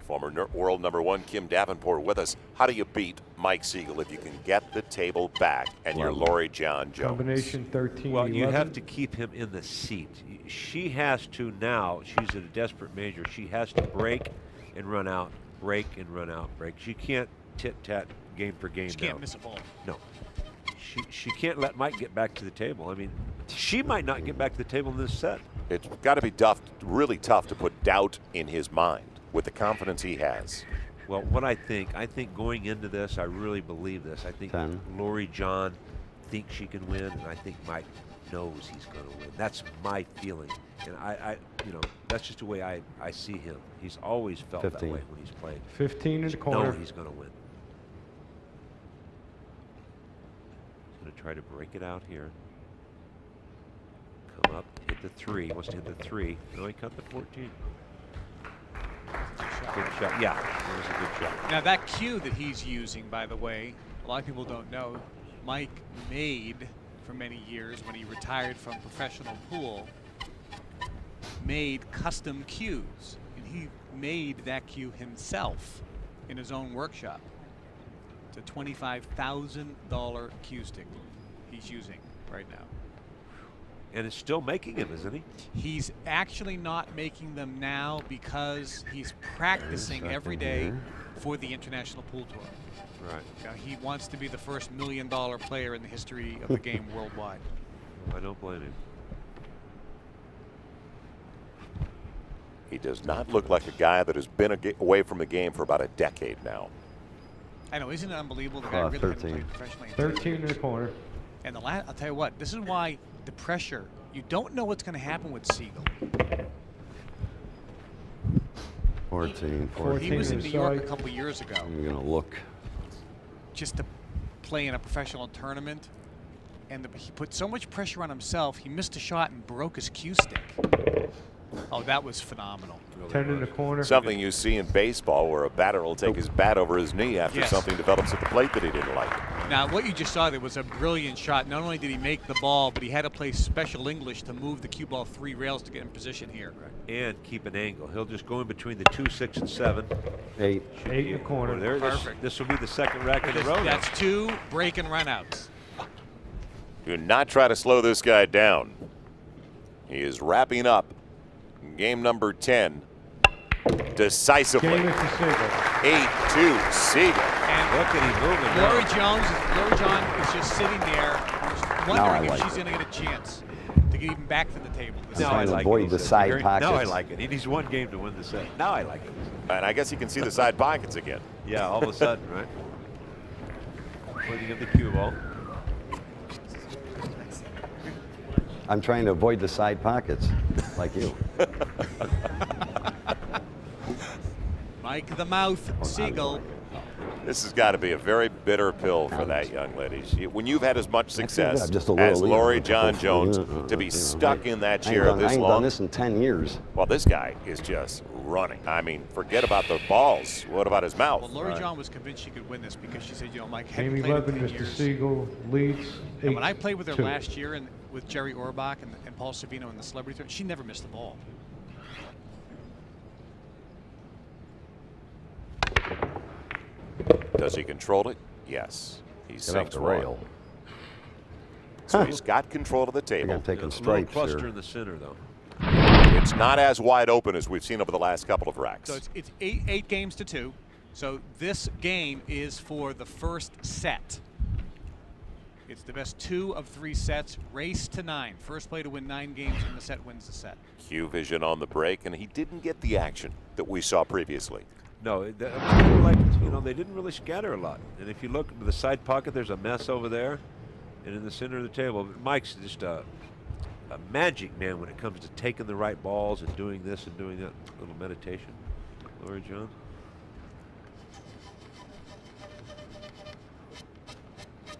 F: Former world number 1 Kim Davenport with us. How do you beat Mike Sigel if you can get the table back and you're Loree John Jones?
D: Combination 13.
B: Well, you
D: 11.
B: have to keep him in the seat. She has to now. She's at a desperate measure. She has to break and run out, break and run out, break. She can't tit-tat game for game.
C: She can't miss a ball.
B: No. She can't let Mike get back to the table. I mean, she might not get back to the table in this set.
F: It's got to be tough, really tough to put doubt in his mind with the confidence he has.
B: Well, what I think going into this, I really believe this. I think
A: 10.
B: Loree John thinks she can win, and I think Mike knows he's going to win. That's my feeling, and I that's just the way I see him. He's always felt
A: 15.
B: that way when he's played.
D: 15 in the corner.
B: No, he's going to win. He's going to try to break it out here. Come up, hit the 3. He wants to hit the 3. No, he cut the 14. Good shot. Yeah, that was a good shot.
C: Now that cue that he's using, by the way, a lot of people don't know, Mike made for many years when he retired from professional pool, made custom cues. And he made that cue himself in his own workshop. It's a $25,000 cue stick he's using right now.
B: And it's still making him, isn't he?
C: He's actually not making them now because he's practicing every day for the International Pool Tour.
B: Right.
C: He wants to be the first $1 million player in the history of the game worldwide.
B: I don't blame him.
F: He does not look like a guy that has been away from the game for about a decade now.
C: I know, isn't it unbelievable? The guy really hasn't
A: 13.
C: played professionally.
D: 13 in the corner.
C: And I'll tell you what, this is why the pressure, you don't know what's going to happen with Sigel.
A: 14.
C: He was in
D: inside.
C: New York a couple years ago.
A: I'm going to look.
C: just to play in a professional tournament. And he put so much pressure on himself, he missed a shot and broke his cue stick. Oh, that was phenomenal.
D: 10 in the corner.
F: Something you see in baseball where a batter will take his bat over his knee after
C: Yes.
F: something develops at the plate that he didn't like.
C: Now, what you just saw there was a brilliant shot. Not only did he make the ball, but he had to play special English to move the cue ball 3 rails to get in position here.
B: And keep an angle. He'll just go in between the 2, 6, and 7.
A: 8.
D: 8 in the corner.
B: There,
C: Perfect.
B: this will be the second rack in a row. now.
C: That's 2 break and run outs.
F: Do not try to slow this guy down. He is wrapping up game number 10 decisively.
D: Game is to Sigel.
F: 8-2 Sigel.
C: And
B: Look at him moving now.
C: Loree John is just sitting there,
A: Now I
C: wondering if
A: like
C: she's going to get a chance to get even back to the table. This
B: Now
C: time.
B: I
A: Trying to
B: like
A: avoid
B: it.
A: the
B: He said,
A: side
B: "Gary, Now I
A: pockets."
B: like it. He needs one game to win the set. Now I like it.
F: And I guess you can see the side pockets again.
B: Yeah, all of a sudden, right? Pointing at the cue ball.
A: I'm trying to avoid the side pockets, like you.
C: Mike the Mouth, Sigel.
F: This has got to be a very bitter pill for that young lady. When you've had as much success
A: I'm just a little
F: as
A: leader.
F: Loree John Jones, to be stuck in that chair
A: I
F: this
A: ain't done
F: long,
A: this in 10 years.
F: well, this guy is just running. I mean, forget about the balls. What about his mouth?
C: Well, Loree John was convinced she could win this because she said, you know, Mike, hadn't
D: Game
C: played
D: 11,
C: in 10
D: Mr.
C: years.
D: Sigel leads 8-2.
C: And when I played with her last year and with Jerry Orbach and Paul Savino in the celebrity tournament, she never missed the ball.
F: Does he control it? Yes. He's
A: Get off
F: sinks
A: the
F: one.
A: rail.
F: So he's got control of the
A: I think
F: table.
A: I'm taking
B: A little
A: stripes
B: cluster
A: here.
B: in the center, though.
F: It's not as wide open as we've seen over the last couple of racks.
C: So it's 8 games to 2. So this game is for the first set. It's the best 2 of 3 sets. Race to 9. First play to win 9 games in the set wins the set.
F: Q vision on the break, and he didn't get the action that we saw previously.
B: No, it was kind of like, you know, they didn't really scatter a lot. And if you look at the side pocket, there's a mess over there. And in the center of the table, Mike's just a magic man when it comes to taking the right balls and doing this and doing that. Little meditation. Loree John.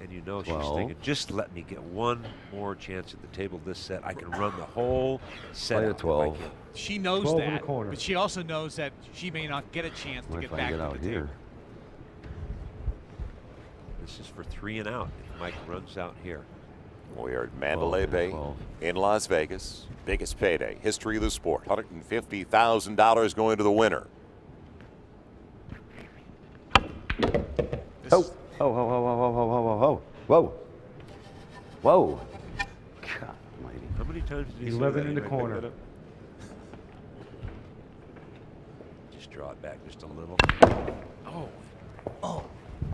B: And you know she's
A: 12.
B: thinking, just let me get one more chance at the table this set. I can run the whole set.
A: Play a
B: out if I
A: 12.
B: can."
C: She knows
D: 12 in the
C: that,
D: corner.
C: but she also knows that she may not get a chance to
A: What
C: get
A: if I
C: back
A: get
C: to
A: out
C: the
A: here?
C: table.
B: This is for 3 and out if Mike runs out here.
F: We are at Mandalay
A: 12,
F: Bay
A: 12.
F: in Las Vegas. Biggest payday, history of the sport. $150,000 going to the winner.
C: This
A: Oh,
C: is-
A: oh, oh, oh, oh, oh, oh, oh, oh, whoa. Whoa. God almighty.
B: How many times did he say
D: 11
B: that?
D: in the
B: You might pick
D: corner.
B: that up. Just draw it back just a little. Oh,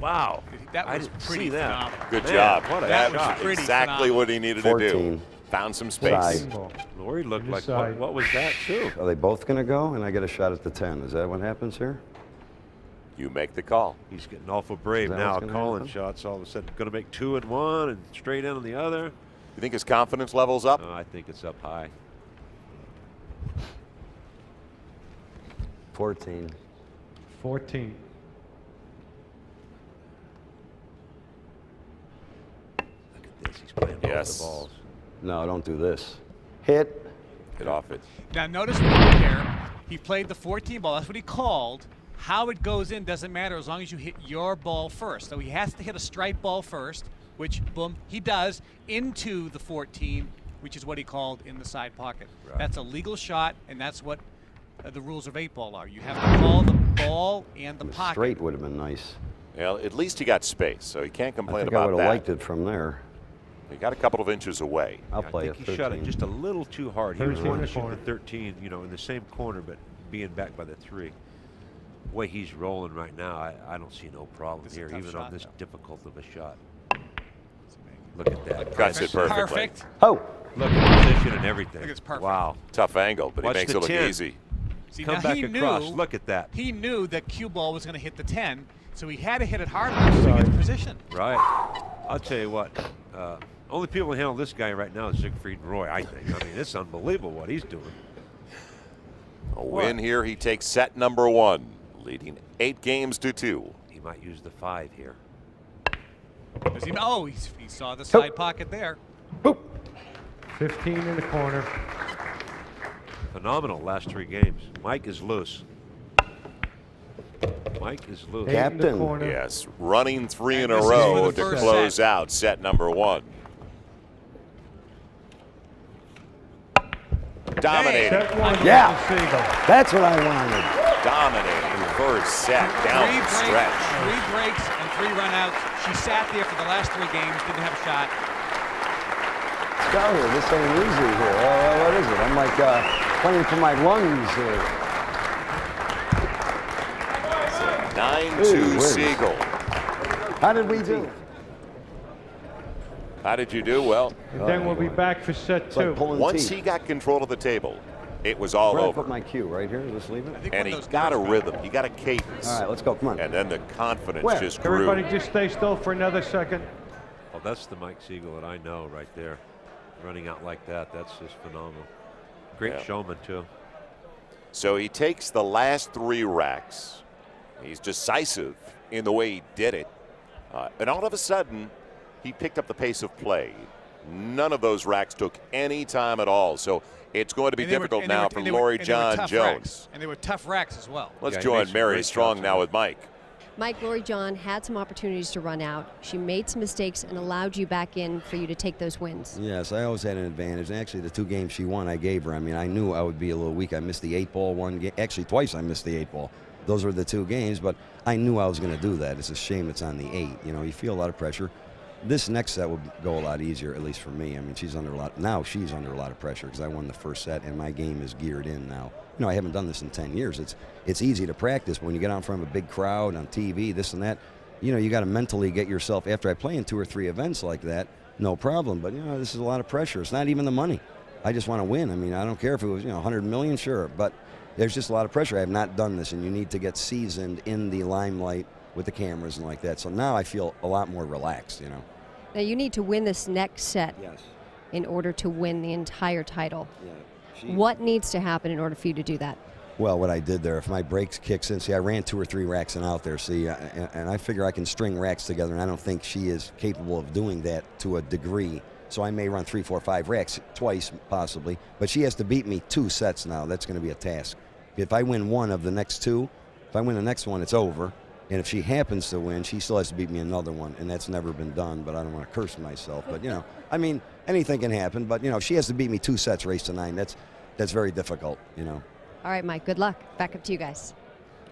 B: wow.
C: That
B: I
C: was
B: didn't
C: pretty
B: see that.
C: phenomenal.
F: Good
B: Man,
F: job.
B: what a
F: That
C: shot.
F: was
C: Pretty
F: exactly
C: phenomenal.
F: what he needed to do.
A: 14.
F: Found some space.
A: Side.
D: Ball.
B: Loree looked
D: On
B: like,
D: this side.
B: what was that, too?
A: Are they both going to go? And I get a shot at the 10. Is that what happens here?
F: You make the call.
B: He's getting awful brave
A: that
B: now,
A: what's gonna
B: calling
A: happen?
B: shots. All of a sudden, going to make 2 and 1 and straight in on the other.
F: You think his confidence level's up?
B: I think it's up high.
A: 14.
D: 14.
B: Look at this. He's playing both
F: Yes.
B: the balls.
A: No, don't do this. Hit.
F: Get off it.
C: Now notice what he did here. He played the 14 ball. That's what he called. How it goes in doesn't matter as long as you hit your ball first. So he has to hit a strike ball first, which, boom, he does, into the 14, which is what he called in the side pocket.
B: Right.
C: That's a legal shot, and that's what the rules of 8-ball are. You have to call the ball and the pocket.
A: Straight would have been nice.
F: Well, at least he got space, so he can't
A: I
F: complain
A: think I
F: about
A: would have
F: that.
A: liked it from there.
F: He got a couple of inches away.
A: I'll
B: I
A: play
B: think
A: a
B: he shot it
A: 13.
B: just a little too hard. He was
D: 13 in
B: wanting
D: the
B: to shoot
D: corner.
B: the 13, you know, in the same corner, but being back by the 3. The way he's rolling right now, I don't see no problem
C: This is a
B: here,
C: tough
B: even
C: shot,
B: on this
C: though.
B: difficult of a shot. Look at that.
F: Cuts it perfectly.
C: Perfect.
A: Oh!
B: Look at position and everything.
C: think it's perfect.
B: Wow.
F: Tough angle, but
B: Watch
F: he makes
B: the
F: it look
B: 10.
F: easy.
C: See,
B: Come
C: now
B: back
C: he
B: across.
C: knew,
B: Look at that.
C: He knew that cue ball was going to hit the 10, so he had to hit it hard enough to get in position.
B: Right. I'll tell you what. Only people who handle this guy right now is Siegfried and Roy, I think. I mean, it's unbelievable what he's doing.
F: A win here. He takes set number 1, leading 8 games to 2.
B: He might use the 5 here.
C: Does he? Oh, he saw the side pocket there.
D: Boop. 15 in the corner.
B: Phenomenal last 3 games. Mike is loose. Mike is loose.
D: 8 in the
A: Captain.
D: corner.
F: Yes, running 3 in a
C: this is
F: row
C: for the
F: to
C: first
F: close
C: set.
F: out set number 1. Dominating.
D: Set 1.
A: Yeah.
D: Michael Sigel.
A: That's what I wanted.
F: Dominating first set down the stretch.
C: 3 breaks and 3 runouts. She sat there for the last 3 games, didn't have a shot.
A: Scouter, this ain't easy here. What is it? I'm like playing for my lungs here.
F: 9-2
A: where's-
F: Sigel.
A: How did we do?
F: How did you do? Well,
D: And then we'll be back for set
A: It's like
D: 2.
A: pulling
F: once
A: teeth.
F: he got control of the table, it was all
A: Where do I
F: over.
A: put my cue? Right here? Just leave
C: I
A: it?
C: think
F: And
C: one
F: he
C: of those
F: got a
C: girls
F: rhythm. He got a cadence.
A: All right, let's go. Come on.
F: And then the confidence
A: Where?
F: just grew.
D: Everybody just stay still for another second.
B: Oh, that's the Mike Sigel that I know right there. Running out like that, that's just phenomenal. Great
F: Yeah.
B: showman, too.
F: So he takes the last 3 racks. He's decisive in the way he did it. And all of a sudden, he picked up the pace of play. None of those racks took any time at all. So it's going to be
C: And they were-
F: difficult
C: and they
F: now
C: were-
F: for
C: and they were-
F: Loree
C: and they were
F: John
C: tough
F: Jones.
C: racks. And they were tough racks as well.
F: Let's
B: Yeah, he
F: join
B: made some
F: Mary
B: great
F: Strong
B: shots
F: now
B: on
F: with Mike.
I: Mike, Loree John had some opportunities to run out. She made some mistakes and allowed you back in for you to take those wins.
A: Yes, I always had an advantage. And actually, the 2 games she won, I gave her. I mean, I knew I would be a little weak. I missed the 8-ball one game. Actually, twice I missed the 8-ball. Those were the 2 games, but I knew I was going to do that. It's a shame it's on the 8. You know, you feel a lot of pressure. This next set will go a lot easier, at least for me. I mean, she's under a lot of pressure because I won the first set and my game is geared in now. You know, I haven't done this in 10 years. It's easy to practice, but when you get out in front of a big crowd on TV, this and that, you know, you got to mentally get yourself, after I play in 2 or 3 events like that, no problem. But, you know, this is a lot of pressure. It's not even the money. I just want to win. I mean, I don't care if it was, 100 million, sure. But there's just a lot of pressure. I have not done this, and you need to get seasoned in the limelight with the cameras and like that. So now I feel a lot more relaxed, you know.
I: Now you need to win this next set
A: Yes.
I: in order to win the entire title.
A: Yeah.
I: What needs to happen in order for you to do that?
A: Well, what I did there, if my brakes kicks in, see, I ran 2 or 3 racks and out there, see, and I figure I can string racks together, and I don't think she is capable of doing that to a degree. So I may run 3, 4, 5 racks twice, possibly, but she has to beat me 2 sets now. That's going to be a task. If I win one of the next 2, if I win the next one, it's over. And if she happens to win, she still has to beat me another one, and that's never been done, but I don't want to curse myself. But, I mean, anything can happen, but, if she has to beat me 2 sets race to 9, that's very difficult,
I: All right, Mike, good luck. Back up to you guys.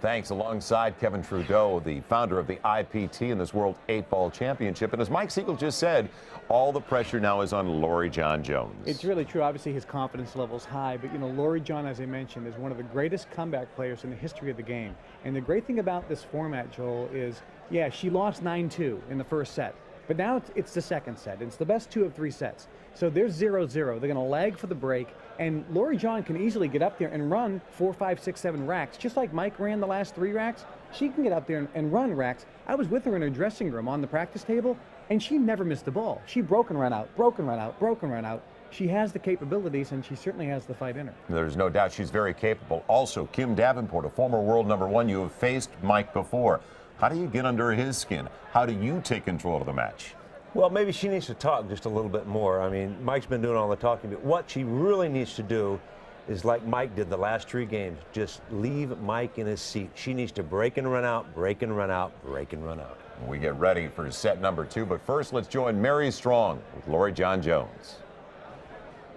J: Thanks. Alongside Kevin Trudeau, the founder of the IPT in this World 8-Ball Championship. And as Mike Sigel just said, all the pressure now is on Loree John Jones.
K: It's really true. Obviously, his confidence level is high. But, Loree John, as I mentioned, is one of the greatest comeback players in the history of the game. And the great thing about this format, Joel, is, yeah, she lost 9-2 in the first set. But now it's the second set. It's the best 2 of 3 sets. So they're 0-0. They're going to lag for the break. And Loree John can easily get up there and run 4, 5, 6, 7 racks. Just like Mike ran the last 3 racks, she can get up there and run racks. I was with her in her dressing room on the practice table, and she never missed a ball. She broke and run out, broke and run out, broke and run out. She has the capabilities, and she certainly has the fight in her.
J: There's no doubt she's very capable. Also, Kim Davenport, a former world #1. You have faced Mike before. How do you get under his skin? How do you take control of the match?
L: Well, maybe she needs to talk just a little bit more. I mean, Mike's been doing all the talking, but what she really needs to do is like Mike did the last 3 games, just leave Mike in his seat. She needs to break and run out, break and run out, break and run out.
J: We get ready for set number 2, but first let's join Mary Strong with Loree John Jones.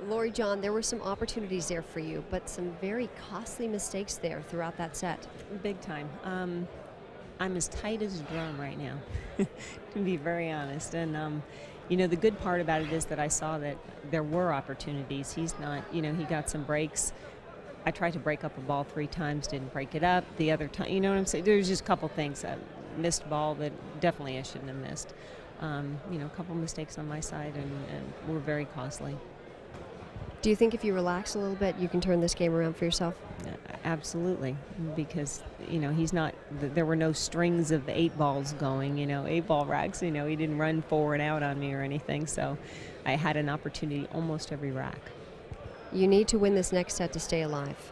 I: Loree John, there were some opportunities there for you, but some very costly mistakes there throughout that set.
E: Big time. I'm as tight as a drum right now, to be very honest. And, the good part about it is that I saw that there were opportunities. He's not, he got some breaks. I tried to break up a ball 3 times, didn't break it up. The other time, you know what I'm saying? There's just a couple things. Missed ball that definitely I shouldn't have missed. A couple mistakes on my side and were very costly.
I: Do you think if you relax a little bit, you can turn this game around for yourself?
E: Absolutely, because he's not. There were no strings of 8 balls going. 8-ball racks. He didn't run forward out on me or anything. So I had an opportunity almost every rack.
I: You need to win this next set to stay alive.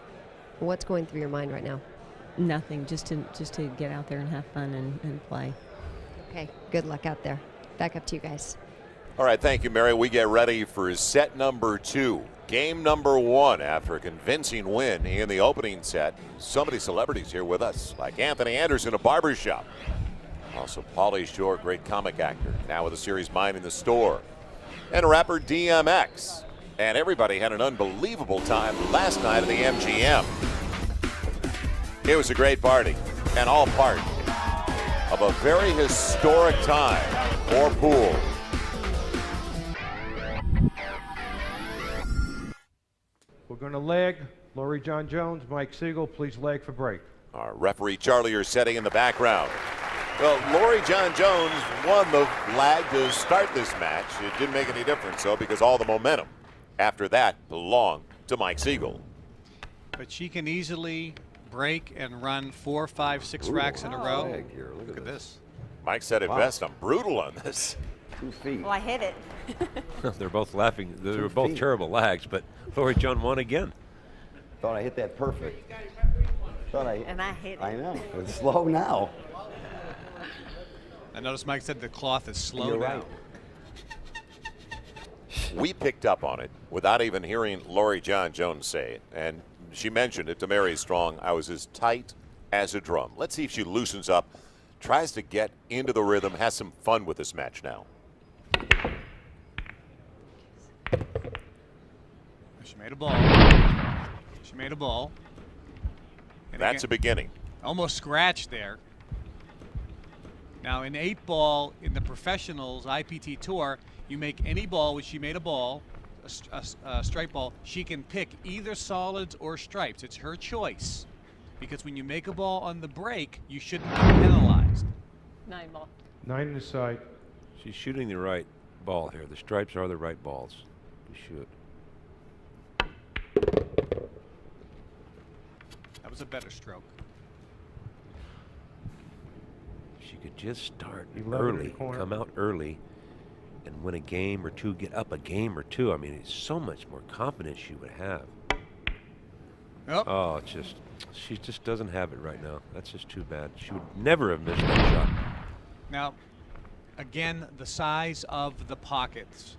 I: What's going through your mind right now?
E: Nothing. Just to get out there and have fun and play.
I: Okay. Good luck out there. Back up to you guys.
F: All right, thank you, Mary. We get ready for set number 2. Game number 1 after a convincing win in the opening set. So many celebrities here with us, like Anthony Anderson of Barbershop. Also, Pauly Shore, great comic actor, now with the series Mine in the Store. And rapper DMX. And everybody had an unbelievable time last night at the MGM. It was a great party, and all part of a very historic time for pool.
D: We're going to lag. Loree John Jones, Mike Sigel, please lag for break.
F: Our referee Charlie are setting in the background. Well, Loree John Jones won the lag to start this match. It didn't make any difference, though, because all the momentum after that belonged to Mike Sigel.
C: But she can easily break and run 4, 5, 6 racks in a row.
A: Here,
C: Look at this.
F: Mike said it best. I'm brutal on this.
A: 2 feet.
E: Well, I hit it.
B: They're both laughing. They were both terrible lags, but Loree John won again.
A: Thought I hit that perfect.
E: And I hit it.
A: I know. It's slow now.
C: I noticed Mike said the cloth is slow
A: You're
C: now.
A: right.
F: We picked up on it without even hearing Loree John Jones say it. And she mentioned it to Mary Strong. I was as tight as a drum. Let's see if she loosens up, tries to get into the rhythm, has some fun with this match now.
C: She made a ball. She made a ball. And
F: That's
C: again,
F: a beginning.
C: almost scratched there. Now in 8-ball in the professionals IPT tour, you make any ball, which she made a ball, a stripe ball, she can pick either solids or stripes. It's her choice. Because when you make a ball on the break, you shouldn't be penalized.
E: 9-ball.
D: 9 in the side.
B: She's shooting the right ball here. The stripes are the right balls to shoot.
C: That was a better stroke.
B: She could just start
D: 11 in the
B: early,
D: corner.
B: come out early, and win a game or two, get up a game or two. I mean, it's so much more confidence she would have. Oh, it's just, she just doesn't have it right now. That's just too bad. She would never have missed that shot.
C: Now, again, the size of the pockets.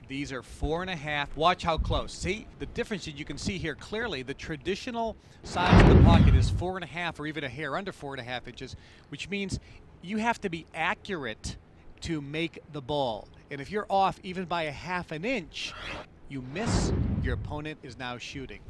C: These are 4.5. Watch how close. See, the difference that you can see here clearly, the traditional size of the pocket is 4.5 or even a hair under 4.5 inches, which means you have to be accurate to make the ball. And if you're off even by a half an inch, you miss, your opponent is now shooting.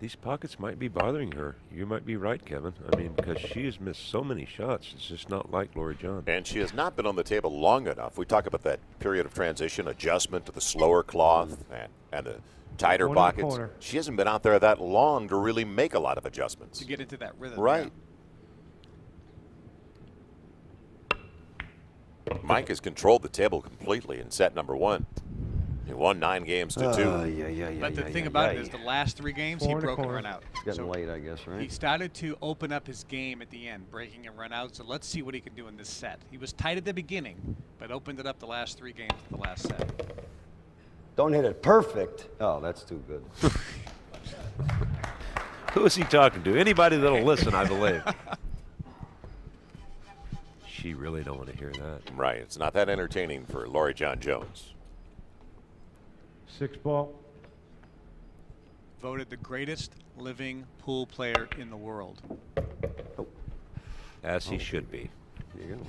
B: These pockets might be bothering her. You might be right, Kevin. I mean, because she has missed so many shots. It's just not like Loree John.
F: And she has not been on the table long enough. We talk about that period of transition, adjustment to the slower cloth and the tighter
D: One in the
F: pockets.
D: corner.
F: She hasn't been out there that long to really make a lot of adjustments.
C: To get into that rhythm.
F: Right. Mike has controlled the table completely in set number 1. He won 9 games to 2.
C: But the thing about it is the last 3 games he broke and run out.
A: It's getting late, I guess, right?
C: He started to open up his game at the end, breaking and run out. So let's see what he can do in this set. He was tight at the beginning, but opened it up the last 3 games of the last set.
A: Don't hit it perfect. Oh, that's too good.
B: Who is he talking to? Anybody that'll listen, I believe. She really don't want to hear that.
F: Right. It's not that entertaining for Loree John Jones.
D: 6-ball.
C: Voted the greatest living pool player in the world.
B: As he should be.
A: There you go.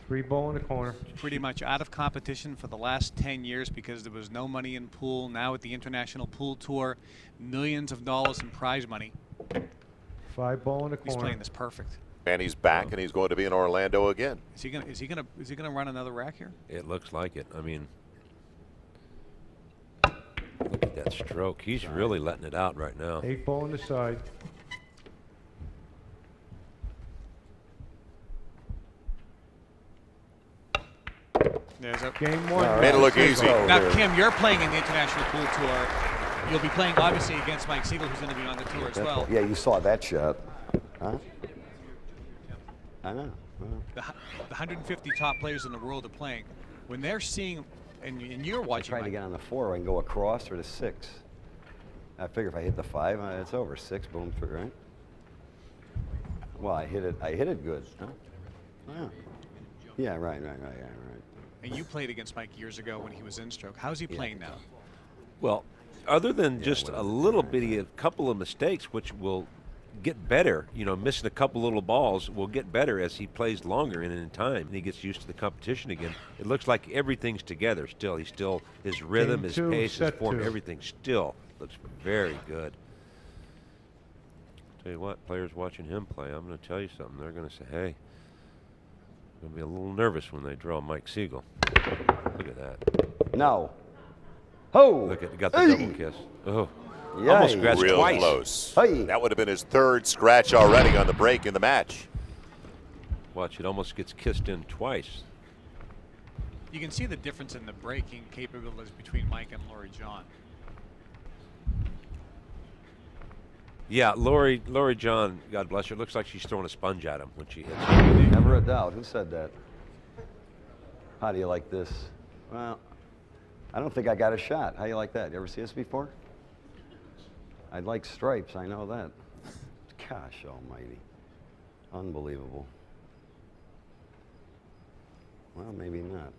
D: 3-ball in the corner.
C: Pretty much out of competition for the last 10 years because there was no money in pool. Now at the International Pool Tour, millions of dollars in prize money.
D: 5-ball in the
C: He's
D: corner.
C: playing this perfect.
F: And he's back, and he's going to be in Orlando again.
C: Is he gonna run another rack here?
B: It looks like it. I mean, look at that stroke. He's really letting it out right now.
D: 8-ball in the side.
C: There's a
D: Game 1.
F: Made it look easy.
C: Now, Kim, you're playing in the International Pool Tour. You'll be playing, obviously, against Mike Sigel, who's going to be on the tour as well.
A: Yeah, you saw that shot. Huh? I know.
C: The 150 top players in the world are playing. When they're seeing, and you're watching,
A: Trying to get on the 4, I can go across or the 6. I figure if I hit the 5, it's over. 6, boom, through, right? Well, I hit it good. Huh? Yeah, right.
C: And you played against Mike years ago when he was in stroke. How's he playing now?
B: Well, other than just a little bitty, a couple of mistakes, which will get better, missing a couple little balls will get better as he plays longer and in time, and he gets used to the competition again. It looks like everything's together still. His rhythm, his pace, his form, everything still looks very good. Tell you what, players watching him play, I'm going to tell you something. They're going to say, hey, I'm going to be a little nervous when they draw Mike Sigel. Look at that.
A: No. Oh!
B: Look at, got the double kiss. Oh. Almost scratched
F: Real
B: twice.
F: close.
A: Hey.
F: That would have been his third scratch already on the break in the match.
B: Watch, it almost gets kissed in twice.
C: You can see the difference in the breaking capabilities between Mike and Loree John.
B: Yeah, Loree John, God bless her, looks like she's throwing a sponge at him when she hits.
A: Never a doubt. Who said that? How do you like this? Well, I don't think I got a shot. How you like that? You ever see this before? I'd like stripes, I know that. Gosh almighty. Unbelievable. Well, maybe not.